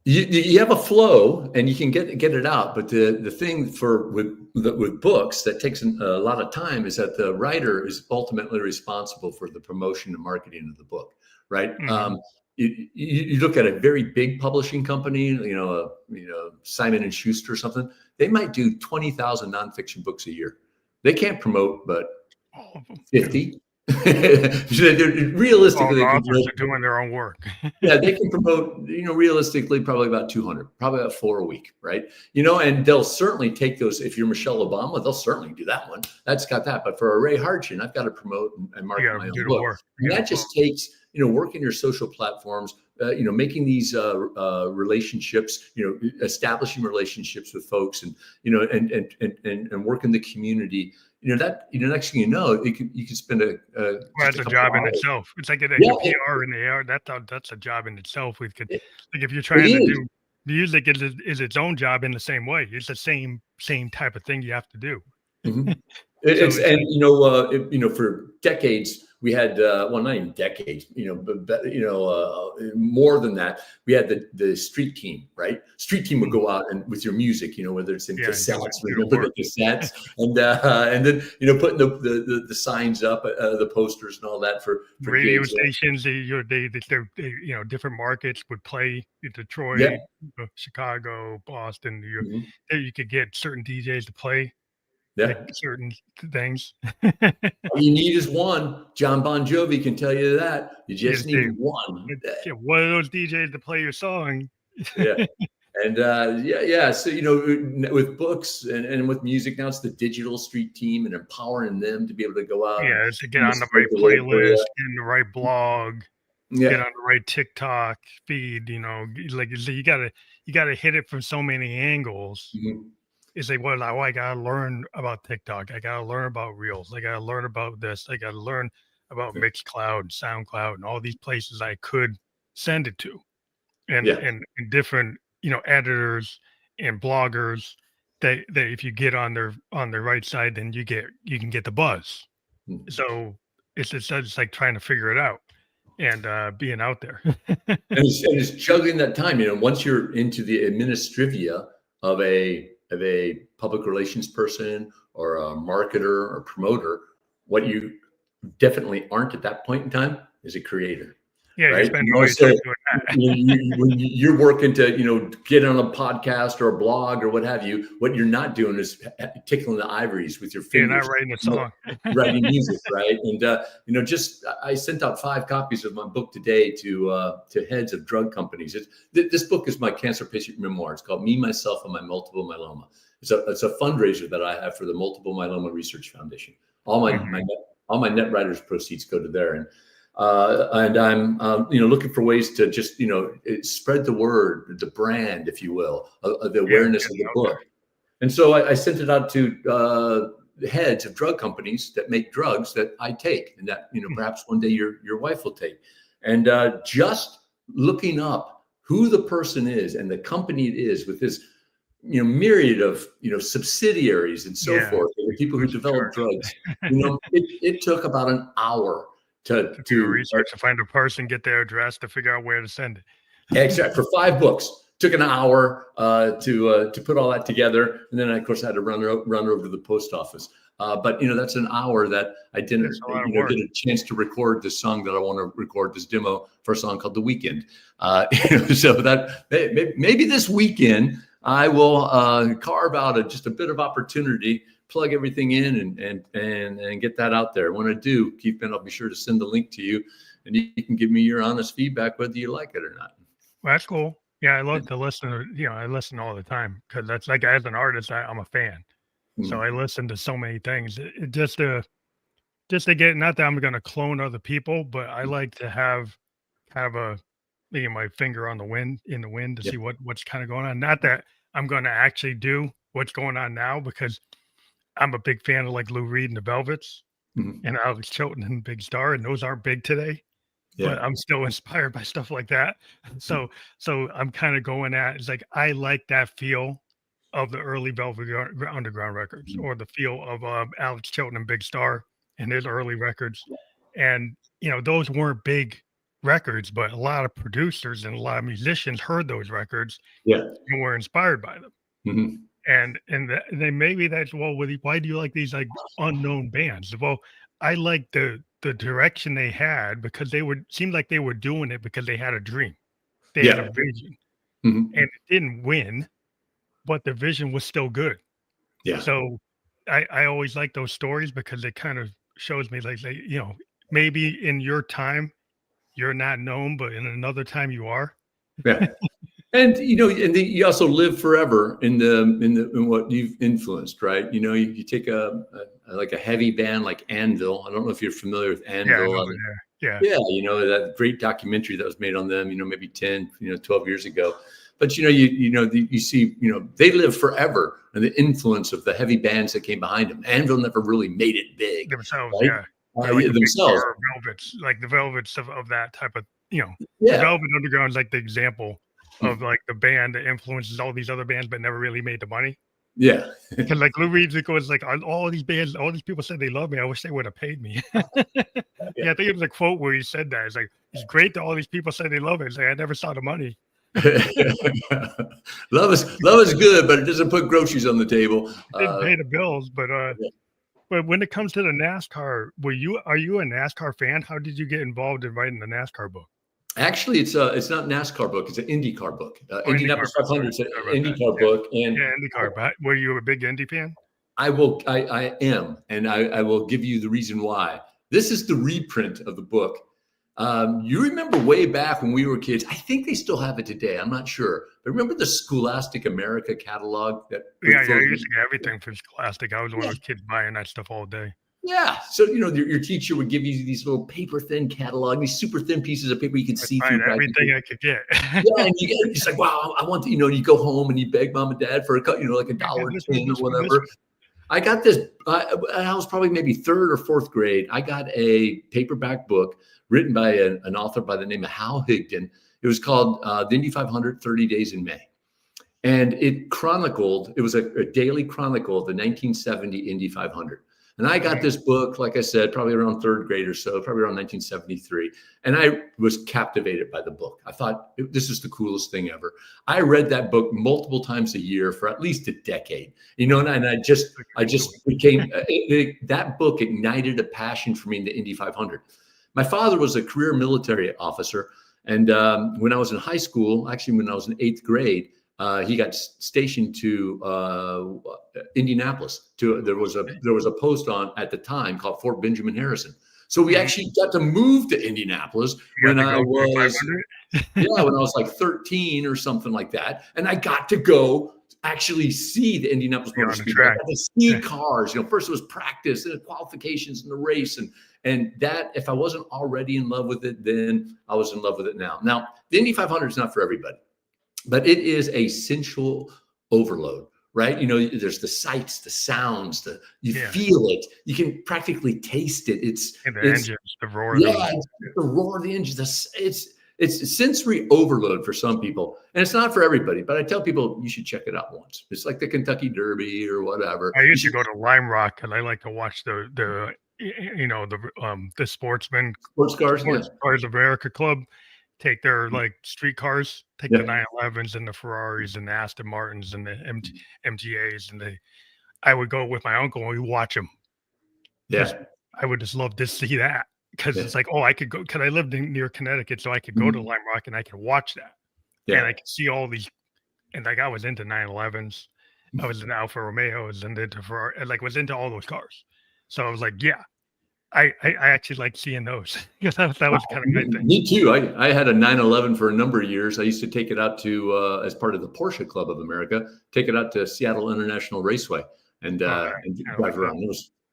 You have a flow and you can get it out, but the thing with books that takes a lot of time is that the writer is ultimately responsible for the promotion and marketing of the book, right? Mm-hmm. You look at a very big publishing company, Simon and Schuster or something. They might do 20,000 nonfiction books a year. They can't promote, but 50. Realistically, authors are doing their own work. Yeah, they can promote, realistically, probably about 200, probably about 4 a week, right? And they'll certainly take those. If you're Michelle Obama, they'll certainly do that one. That's got that. But for a Ray Hartjen, I've got to promote and market my own book. And that just takes, working your social platforms, making these relationships, establishing relationships with folks, and and working the community. Next thing you know, you can spend that's a job in itself. It's like a PR in the air. That's a job in itself. Like if you're trying to do music, is its own job in the same way. It's the same type of thing you have to do. Mm-hmm. For decades we had not even decades, more than that. We had the street team, right? Street team would go out and with your music, whether it's in cassettes, remember the cassettes, and then putting the signs up, the posters and all that for radio gigs, stations. They different markets would play in Detroit, Chicago, Boston. You could get certain DJs to play. Like certain things. All you need is one. John Bon Jovi can tell you that. You just need one. One of those DJs to play your song. And So with books and with music now, it's the digital street team and empowering them to be able to go out. Yeah, to get on the right playlist, get in the right blog, get on the right TikTok feed. Like you gotta hit it from so many angles. Mm-hmm. It's like, I got to learn about TikTok. I got to learn about Reels. I got to learn about this. I got to learn about Mixcloud, SoundCloud, and all these places I could send it to. And different, editors and bloggers that if you get on their right side, then you can get the buzz. Mm-hmm. So it's like trying to figure it out and being out there. and it's juggling that time. Once you're into the administrivia of a public relations person or a marketer or promoter, what you definitely aren't at that point in time is a creator, Yeah, you're right? spending all your time doing that. When you're working to, get on a podcast or a blog or what have you, what you're not doing is tickling the ivories with your You're fingers. not writing a song. Writing music, right? And I sent out 5 copies of my book today to heads of drug companies. This book is my cancer patient memoir. It's called Me, Myself, and My Multiple Myeloma. It's a fundraiser that I have for the Multiple Myeloma Research Foundation. All my net writers proceeds go to there, and I'm looking for ways to just spread the word, the brand, if you will, of the awareness of the book. And so I sent it out to heads of drug companies that make drugs that I take, and that perhaps one day your wife will take. And just looking up who the person is and the company it is, with this myriad of subsidiaries and so forth, the people who develop drugs. It took about an hour to do research, to find a person, get their address, to figure out where to send it. Exactly. For 5 books. Took an hour to put all that together, and then of course I had to run over to the post office. But that's an hour that I didn't get a chance to record the song that I want to record, this demo for a song called "The Weekend." So that maybe this weekend I will carve out just a bit of opportunity, plug everything in, and get that out there. When I do, Keith Ben, I'll be sure to send the link to you, and you can give me your honest feedback whether you like it or not. Well, that's cool. Yeah, I love to listen. I listen all the time because that's like, as an artist, I'm a fan. So I listen to so many things. Just to get, not that I'm going to clone other people, but I like to have my finger on the wind to see what's kind of going on. Not that I'm going to actually do what's going on now, because I'm a big fan of like Lou Reed and the Velvets and Alex Chilton and Big Star, and those aren't big today. Yeah. But I'm still inspired by stuff like that. So I'm kind of going at, it's like, I like that feel of the early Velvet Underground records, or the feel of Alex Chilton and Big Star and his early records. And, those weren't big records, but a lot of producers and a lot of musicians heard those records and were inspired by them. And then maybe that's, why do you like these like unknown bands? Well, I like the direction they had, because seemed like they were doing it because they had a dream. They had a vision, and it didn't win, but the vision was still good. Yeah. So I always like those stories, because it kind of shows me like, maybe in your time you're not known, but in another time you are. Yeah. And you also live forever in what you've influenced, right? You take a heavy band like Anvil. I don't know if you're familiar with Anvil. Yeah. That great documentary that was made on them, maybe 10, 12 years ago. But you see, they live forever in the influence of the heavy bands that came behind them. Anvil never really made it big themselves, right? Themselves, Velvets, like the Velvets of that type of, the Velvet Underground is like the example of like the band that influences all these other bands but never really made the money. Yeah. Because like Lou Reed goes like, all these bands, all these people said they love me. I wish they would have paid me. I think it was a quote where he said that. It's like, it's great that all these people said they love it. It's like, I never saw the money. Love is good, but it doesn't put groceries on the table. It didn't pay the bills, but when it comes to the NASCAR, are you a NASCAR fan? How did you get involved in writing the NASCAR book? Actually, it's not NASCAR book. It's an IndyCar book. Indianapolis 500 is an IndyCar book. And IndyCar. But were you a big Indy fan? I am, and I will give you the reason why. This is the reprint of the book. You remember way back when we were kids? I think they still have it today. I'm not sure. But remember the Scholastic America catalog? I used to get everything from Scholastic. I was one of those kids buying that stuff all day. Yeah. So, your teacher would give you these little paper thin catalog, these super thin pieces of paper you could see through. Everything I could get. And it's like, wow, I want to, you go home and you beg mom and dad for like $1.10 or whatever. I got this, I was probably maybe 3rd or 4th grade. I got a paperback book written by an author by the name of Hal Higdon. It was called The Indy 500, 30 Days in May. And it was a daily chronicle of the 1970 Indy 500. And I got this book, like I said, probably around 3rd grade or so, probably around 1973. And I was captivated by the book. I thought, this is the coolest thing ever. I read that book multiple times a year for at least a decade, and I just became, that book ignited a passion for me in the Indy 500. My father was a career military officer. And when I was in high school, actually, when I was in 8th grade, he got stationed to Indianapolis. There was a post on at the time called Fort Benjamin Harrison. So we actually got to move to Indianapolis when I was like 13 or something like that, and I got to go actually see the Indianapolis Motor Speedway. I got to see cars. First it was practice, and the qualifications, and the race, and that. If I wasn't already in love with it, then I was in love with it now. Now, the Indy 500 is not for everybody, but it is a sensual overload. Right? There's the sights, the sounds, you feel it. You can practically taste it. It's engines, the roar. The roar of the engine. It's sensory overload for some people, and it's not for everybody. But I tell people you should check it out once. It's like the Kentucky Derby or whatever. I used to go to Lime Rock because I like to watch the sportsmen, Sports Cars of America Club. Take their street cars, take the 911s and the Ferraris and the Aston Martins and the MGAs, and I would go with my uncle and we watch them. Yeah, I would just love to see that because it's like, I could go because I lived near Connecticut, so I could go to Lime Rock and I could watch that, and I could see all these, and I was into 911s, I was into Alfa Romeos and into Ferrari, and was into all those cars, so I was like, I actually like seeing those because that was kind of my thing. Me too. I had a 911 for a number of years. I used to take it out to, as part of the Porsche Club of America, take it out to Seattle International Raceway and drive around.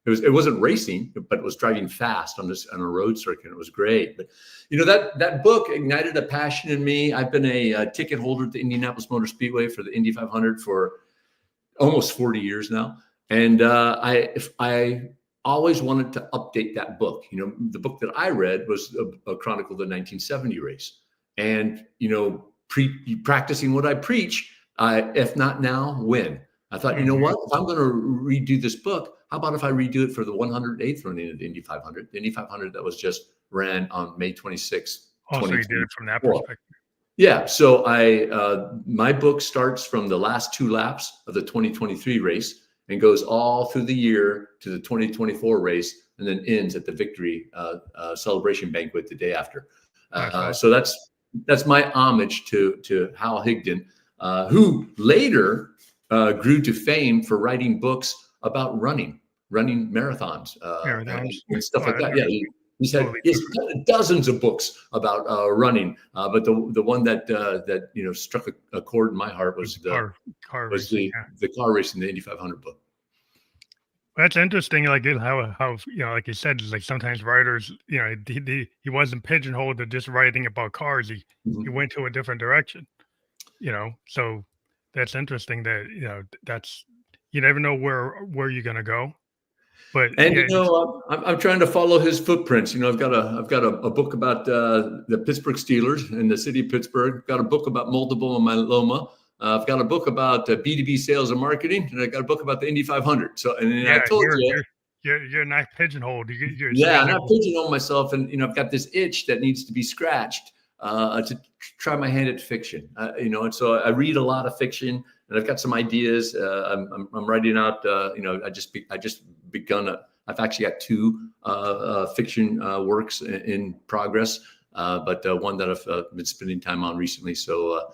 It wasn't racing, but it was driving fast on a road circuit. It was great. But that book ignited a passion in me. I've been a ticket holder at the Indianapolis Motor Speedway for the Indy 500 for almost 40 years now, and I always wanted to update that book. The book that I read was a chronicle of the 1970 race, and practicing what I preach. If not now, when? I thought, what? If I'm going to redo this book, how about if I redo it for the 108th running of the Indy 500? The Indy 500 that was just ran on May 26th. So you did it from that perspective. Yeah. So my book starts from the last 2 laps of the 2023 race and goes all through the year to the 2024 race, and then ends at the victory celebration banquet the day after. So that's my homage to Hal Higdon, who later grew to fame for writing books about running marathons, and stuff like that. Yeah, he's had dozens of books about running, but the one that struck a chord in my heart was the car racing, the Indy 500 book. That's interesting. Like how like you said, like sometimes writers, he wasn't pigeonholed to just writing about cars. He went to a different direction. So that's interesting. That that's you never know where you're gonna go. But I'm trying to follow his footprints. I've got a book about the Pittsburgh Steelers and the city of Pittsburgh. I've got a book about multiple myeloma. I've got a book about B2B sales and marketing, and I got a book about the Indy 500. So, I told you're not pigeonholed. I'm not pigeonholed myself, and I've got this itch that needs to be scratched to try my hand at fiction. And so I read a lot of fiction, and I've got some ideas. I'm writing out. I just begun. I've actually got 2 fiction works in progress. But one that I've been spending time on recently. So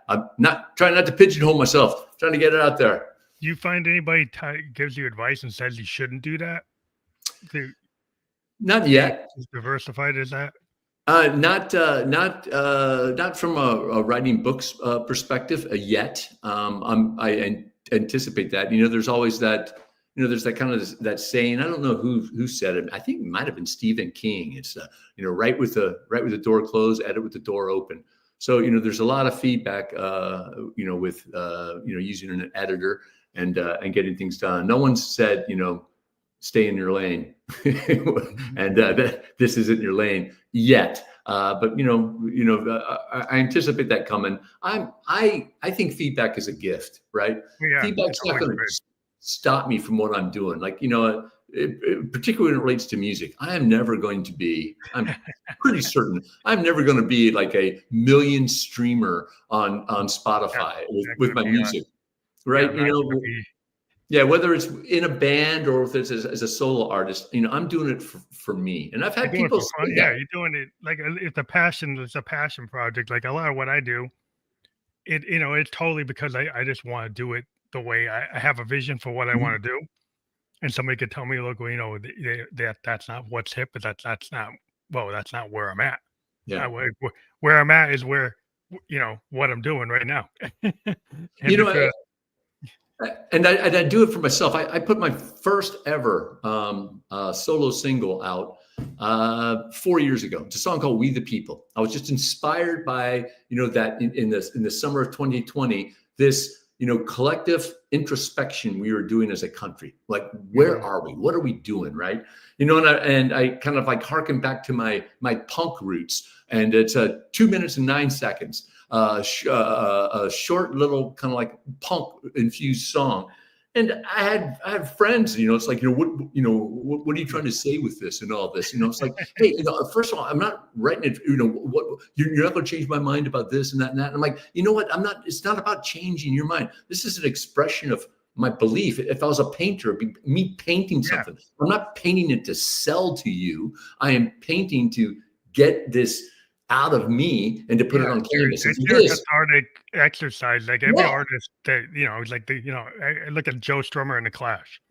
I'm trying not to pigeonhole myself, trying to get it out there. Do you find anybody gives you advice and says you shouldn't do that? Not yet. As diversified as that? Not from a writing books perspective yet. I anticipate that. There's always that. There's that kind of that saying. I don't know who said it. I think it might have been Stephen King. It's write with the door closed, edit with the door open. So there's a lot of feedback. With using an editor and getting things done. No one said stay in your lane, and this isn't your lane yet. But I anticipate that coming. I think feedback is a gift, right? Yeah, feedback's not going to stop me from what I'm doing. Particularly when it relates to music, I'm pretty certain I'm never going to be like a million streamer on Spotify with my music, right? Yeah, whether it's in a band or if it's as a solo artist, I'm doing it for me. And I've You're had doing it people for fun. say Yeah, that. you're doing it like it's a passion project. Like a lot of what I do, it's totally because I just want to do it the way I have a vision for what I Mhm. want to do. And somebody could tell me, look, well, that's not what's hip, but that's not where I'm at. Yeah. Where I'm at is where what I'm doing right now. And You know, because and I do it for myself. I put my first ever solo single out 4 years ago. It's a song called "We the People." I was just inspired by that in the summer of 2020. This collective introspection we were doing as a country. Like, where Mhm. are we? What are we doing? Right? And I kind of like harken back to my punk roots, and it's 2 minutes and 9 seconds. A short little kind of like punk infused song. And I had friends, it's like, what are you trying to say with this and all this? It's like, hey, first of all, I'm not writing it, what you're not going to change my mind about this and that and that. And I'm like, you know what? It's not about changing your mind. This is an expression of my belief. If I was a painter, it'd be me painting Yeah. something. I'm not painting it to sell to you. I am painting to get this out of me and to put it Yeah, on canvas. And it's for your this, cathartic exercise. Like every yeah, artist that it's like I look at Joe Strummer in the Clash.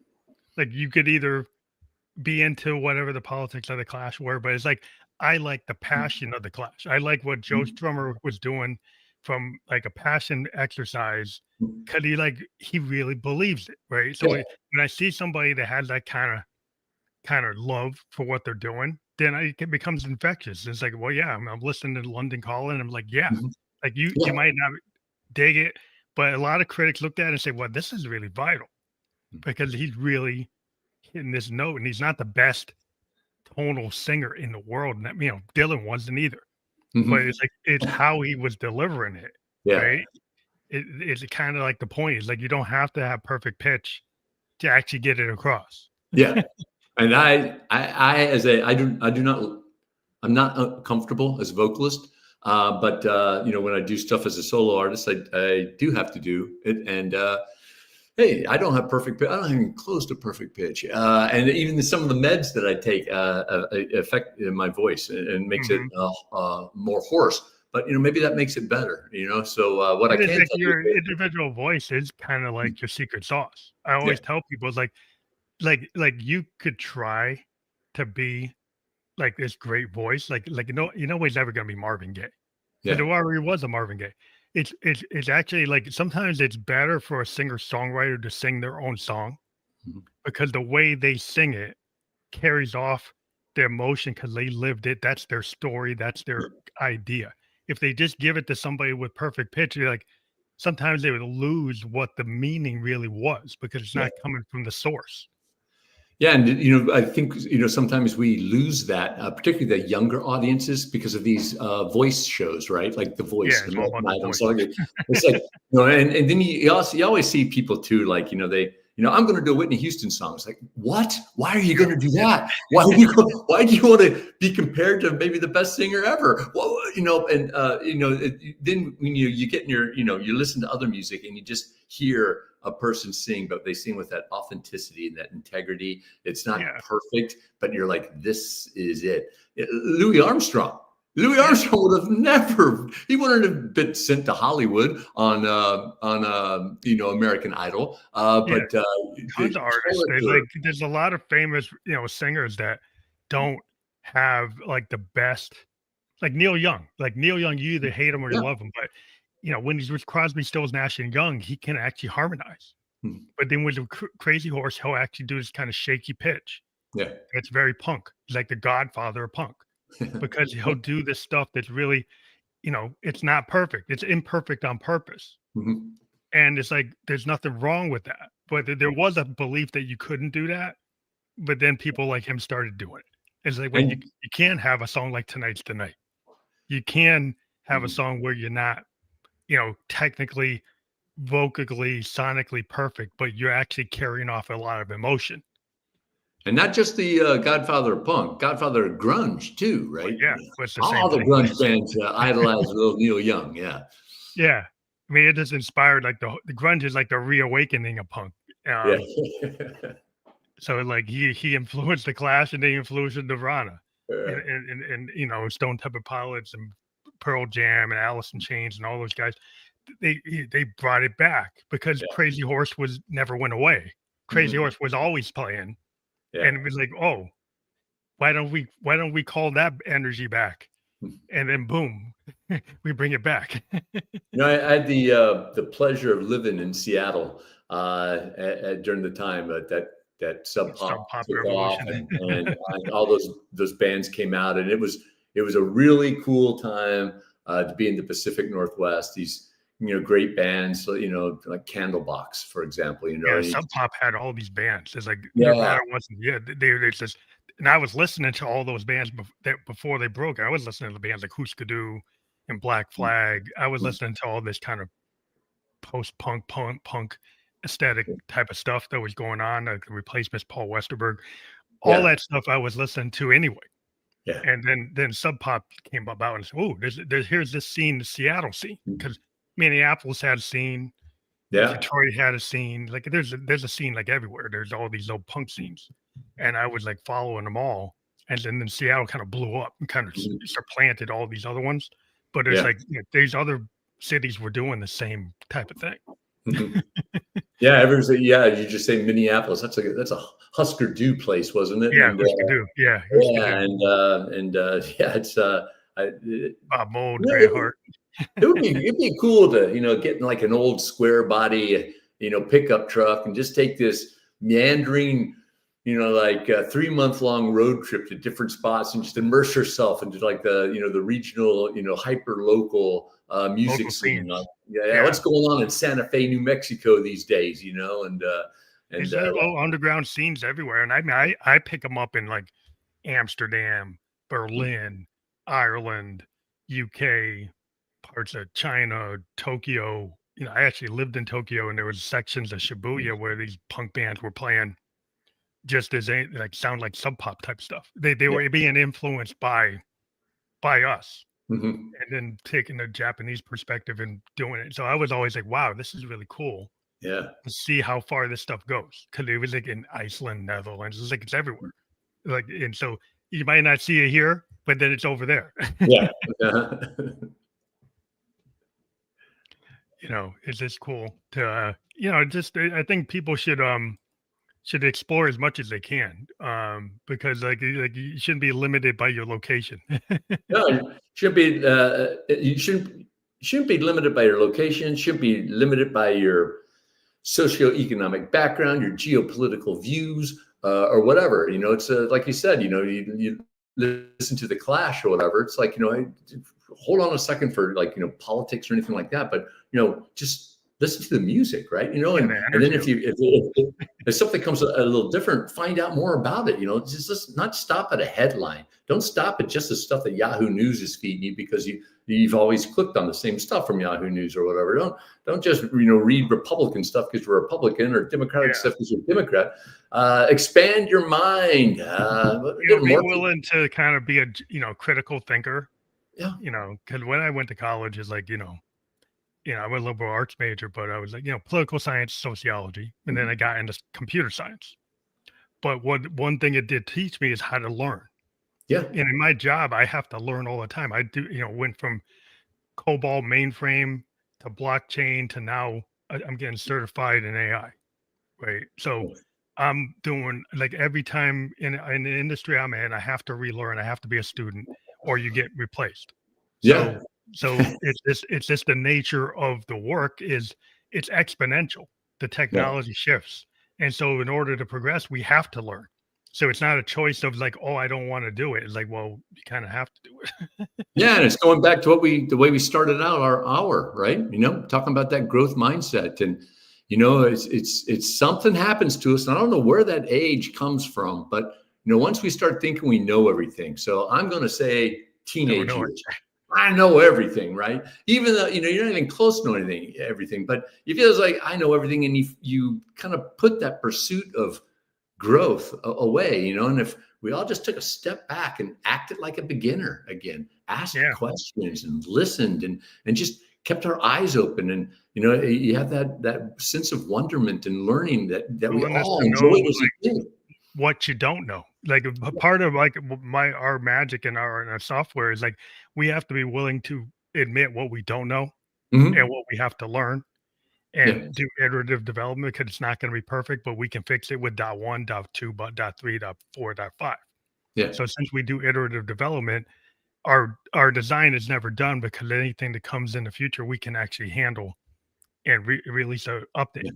Like you could either be into whatever the politics of the Clash were, but it's like I like the passion of the Clash. I like what Joe Strummer was doing from like a passion exercise because he really believes it, right? So yeah, when I see somebody that has that kind of love for what they're doing, then it becomes infectious. It's like, well, yeah, I'm listening to London Calling. And I'm like, yeah, mhm, like you yeah. might not dig it, but a lot of critics looked at it and say, well, this is really vital because he's really hitting this note, and he's not the best tonal singer in the world. And that, Dylan wasn't either, but Mhm. it's like it's how he was delivering it, Yeah. right? It's kind of like the point is like you don't have to have perfect pitch to actually get it across. Yeah. And I do not, I'm not comfortable as a vocalist. But when I do stuff as a solo artist, I do have to do it. And hey, I don't have perfect pitch. I don't have even close to perfect pitch. And even some of the meds that I take affect my voice and makes it Mhm. more hoarse. But maybe that makes it better. So what I But it's can like tell you your is individual voice is kind of that, like your secret sauce. I yeah, always tell people it's like you could try to be like this great voice, like nobody's ever gonna be Marvin Gaye because yeah. there already was a Marvin Gaye. It's actually like sometimes it's better for a singer songwriter to sing their own song Mhm. because the way they sing it carries off their emotion because they lived it. That's their story. That's their idea. If they just give it to somebody with perfect pitch, you're like sometimes they would lose what the meaning really was because it's Yeah. not coming from the source. Yeah, and I think sometimes we lose that, particularly the younger audiences, because of these voice shows, right? Like The Voice, Yeah, the it's all American about the Idol. voice. So like, it's like and then you always see people too, like I'm going to do a Whitney Houston song. It's like, what? Why are you going to do that? Why do you want to be compared to maybe the best singer ever? Well, and then when you get in your you listen to other music and you just hear a person sing, but they sing with that authenticity and that integrity. It's not Yeah, perfect, but you're like, this is it. Louis Armstrong. Louis yeah, Armstrong would have never. He wouldn't have been sent to Hollywood on American Idol. yeah. But Tons the of artists. character. There's a lot of famous, singers that don't have like the best, like Neil Young. Like Neil Young, you either hate him or you Yeah. love him. But when he's with Crosby, Stills, Nash and Young, he can actually harmonize. Hmm. But then with the Crazy Horse, he'll actually do this kind of shaky pitch. Yeah. It's very punk. He's like the godfather of punk because he'll do this stuff that's really, it's not perfect. It's imperfect on purpose. Mhm. And it's like there's nothing wrong with that. But there was a belief that you couldn't do that. But then people like him started doing it. It's like, well, you And you can have a song like Tonight's the Night. You can have a mhm. song where you're not, technically, vocally, sonically perfect, but you're actually carrying off a lot of emotion. And not just the Godfather of Punk, Godfather of Grunge too, But right? yeah, but it's the same All the thing. grunge bands idolize little Neil Young. Yeah. Yeah. I mean, it just inspired like the grunge is like the reawakening of punk. Yeah. So like he influenced the Clash and they influenced Nirvana Yeah. and Stone Temple Pilots and Pearl Jam and Alice in Chains and all those guys. They brought it back because Yeah. Crazy Horse never went away. Crazy Horse was always playing, and it was like, oh, why don't we call that energy back? And then boom, we bring it back. I had the pleasure of living in Seattle during the time that Sub Pop Pop took off, revolution. and all those bands came out, and it was a really cool time to be in the Pacific Northwest. These great bands, like Candlebox, for example. Sub Pop had all these bands. It's like Yeah. Nirvana wasn't. Yeah, they just. And I was listening to all those bands before they broke. I was listening to the bands like Husker Du and Black Flag. I was listening to all this kind of post-punk, punk aesthetic type of stuff that was going on, like the Replacements, Paul Westerberg, all that stuff I was listening to anyway. Yeah. And then Sub Pop came about and said, "Oh, here's this scene, the Seattle scene, because Minneapolis had a scene, Detroit had a scene. Like there's a scene like everywhere. There's all these old punk scenes, and I was like following them all. And then Seattle kind of blew up and kind of supplanted all these other ones. But it's like these other cities were doing the same type of thing. Yeah, everyone's you just say Minneapolis. That's a Husker Du place, wasn't it? Yeah, Husker Du. Yeah, it's Bob Mould, Grey Hart. It'd be cool to get in like an old square body pickup truck and just take this meandering like a 3-month-long road trip to different spots and just immerse yourself into like the regional hyper local music scene. What's going on in Santa Fe, New Mexico these days? There's underground scenes everywhere, and I mean I pick them up in like Amsterdam, Berlin, Ireland, UK, parts of China, Tokyo. I actually lived in Tokyo, and there was sections of Shibuya where these punk bands were playing, just as sound like Sub Pop type stuff. They were being influenced by us, and then taking the Japanese perspective and doing it. So I was always like, wow, this is really cool. Yeah, to see how far this stuff goes, because it was like in Iceland, Netherlands. It's like it's everywhere. Like, and so you might not see it here, but then it's over there. Yeah. It's just cool to I think people should explore as much as they can, because like you shouldn't be limited by your location. No, you shouldn't be limited by your location. Shouldn't be limited by your socioeconomic background, your geopolitical views, or whatever. It's like you said. You listen to the Clash or whatever. It's like hold on a second for like politics or anything like that, but just listen to the music, right? And then if something comes a little different, find out more about it. Just not stop at a headline. Don't stop at just the stuff that Yahoo News is feeding you because you've always clicked on the same stuff from Yahoo News or whatever. Don't just read Republican stuff because you're a Republican or Democratic stuff because you're a Democrat. Expand your mind. Be willing to kind of be a critical thinker. Yeah. Because when I went to college, is like I was a liberal arts major, but I was like political science, sociology, and then I got into computer science. But one thing it did teach me is how to learn. Yeah. And in my job, I have to learn all the time. I do, went from COBOL mainframe to blockchain to now I'm getting certified in AI. Right. So I'm doing like every time in the industry I'm in, I have to relearn. I have to be a student or you get replaced. So it's just the nature of the work it's exponential. The technology shifts. And so in order to progress, we have to learn. So it's not a choice of like, oh, I don't want to do it. It's like, well, you kind of have to do it. Yeah. And it's going back to the way we started out our hour, right? Talking about that growth mindset. And, it's something happens to us. And I don't know where that age comes from, but, once we start thinking we know everything. So I'm going to say teenage years. I know everything, right? Even though, you're not even close to knowing everything, but it feels like I know everything. And you kind of put that pursuit of growth away, and if we all just took a step back and acted like a beginner again, asked questions and listened and just kept our eyes open. And, you have that sense of wonderment and learning that we Willingness all to know, enjoyed as a like, kid. what you don't know. Like a part of like our magic in our software is like we have to be willing to admit what we don't know and Mhm. what we have to learn Yeah. and do iterative development because it's not going to be perfect, but we can fix it with dot one, dot two, but dot three, dot four, dot five. Yeah. So since we do iterative development, our design is never done because anything that comes in the future we can actually handle and release a update. Yeah.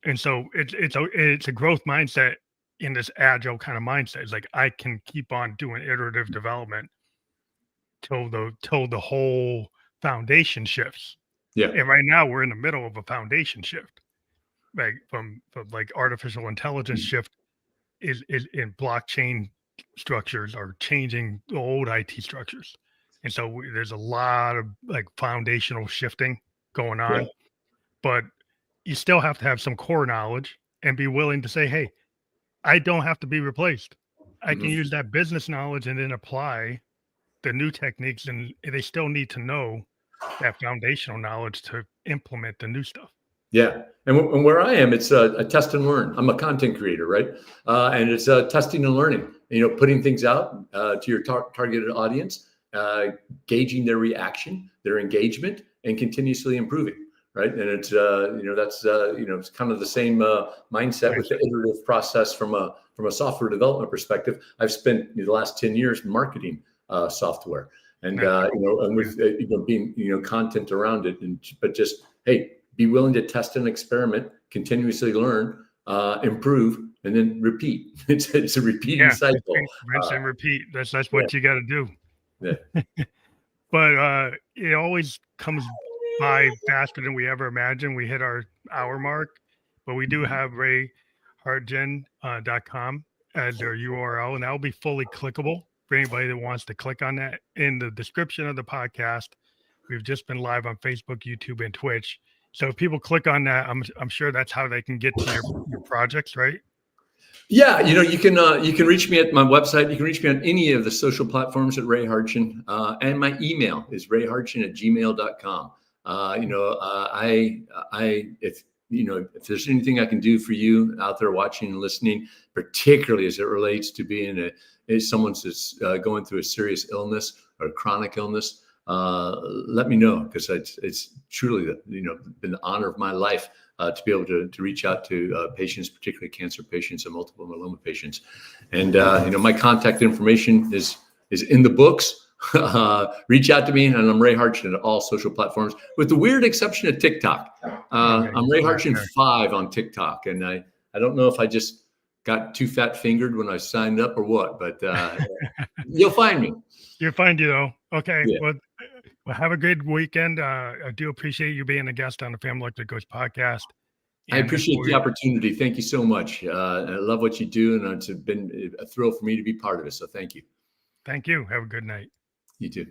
And so it's a growth mindset in this agile kind of mindset. It's like I can keep on doing iterative development till the whole foundation shifts. Yeah. And right now we're in the middle of a foundation shift, like from like artificial intelligence shift is in blockchain structures are changing the old IT structures. And so there's a lot of like foundational shifting going Yeah. on, but you still have to have some core knowledge and be willing to say, hey, I don't have to be replaced. I can Mhm. use that business knowledge and then apply the new techniques, and they still need to know that foundational knowledge to implement the new stuff. Yeah. And where I am, it's a test and learn. I'm a content creator, right? And it's testing and learning, putting things out to your targeted audience, gauging their reaction, their engagement, and continuously improving, right? And it's, that's, it's kind of the same mindset with the iterative process from a software development perspective. I've spent the last 10 years marketing software and, and with, being, content around it. But just, hey, be willing to test and experiment, continuously learn, improve, and then repeat. It's a repeating cycle. Rinse and repeat. That's Yeah. what you got to do. Yeah. But it always comes by faster than we ever imagined. We hit our hour mark, but we do have RayHartjen.com as their URL, and that will be fully clickable for anybody that wants to click on that. In the description of the podcast, we've just been live on Facebook, YouTube, and Twitch. So if people click on that, I'm sure that's how they can get to your projects, right? Yeah, you can reach me at my website. You can reach me on any of the social platforms at Ray Hartjen, and my email is rayhartjen@gmail.com. If there's anything I can do for you out there watching and listening, particularly as it relates to being someone that's going through a serious illness or chronic illness, let me know, because it's truly been the honor of my life to be able to reach out to patients, particularly cancer patients and multiple myeloma patients. And my contact information is in the books. Reach out to me, and I'm Ray Hartjen at all social platforms, with the weird exception of TikTok. I'm Ray Hartjen 5 on TikTok, and I don't know if I just got too fat fingered when I signed up or what, but you'll find me. You'll find you though. Okay. Yeah. Well, have a good weekend. I do appreciate you being a guest on the Family Electric Coach podcast. I appreciate the opportunity. Thank you so much. I love what you do, and it's been a thrill for me to be part of it. So thank you. Thank you. Have a good night. You too.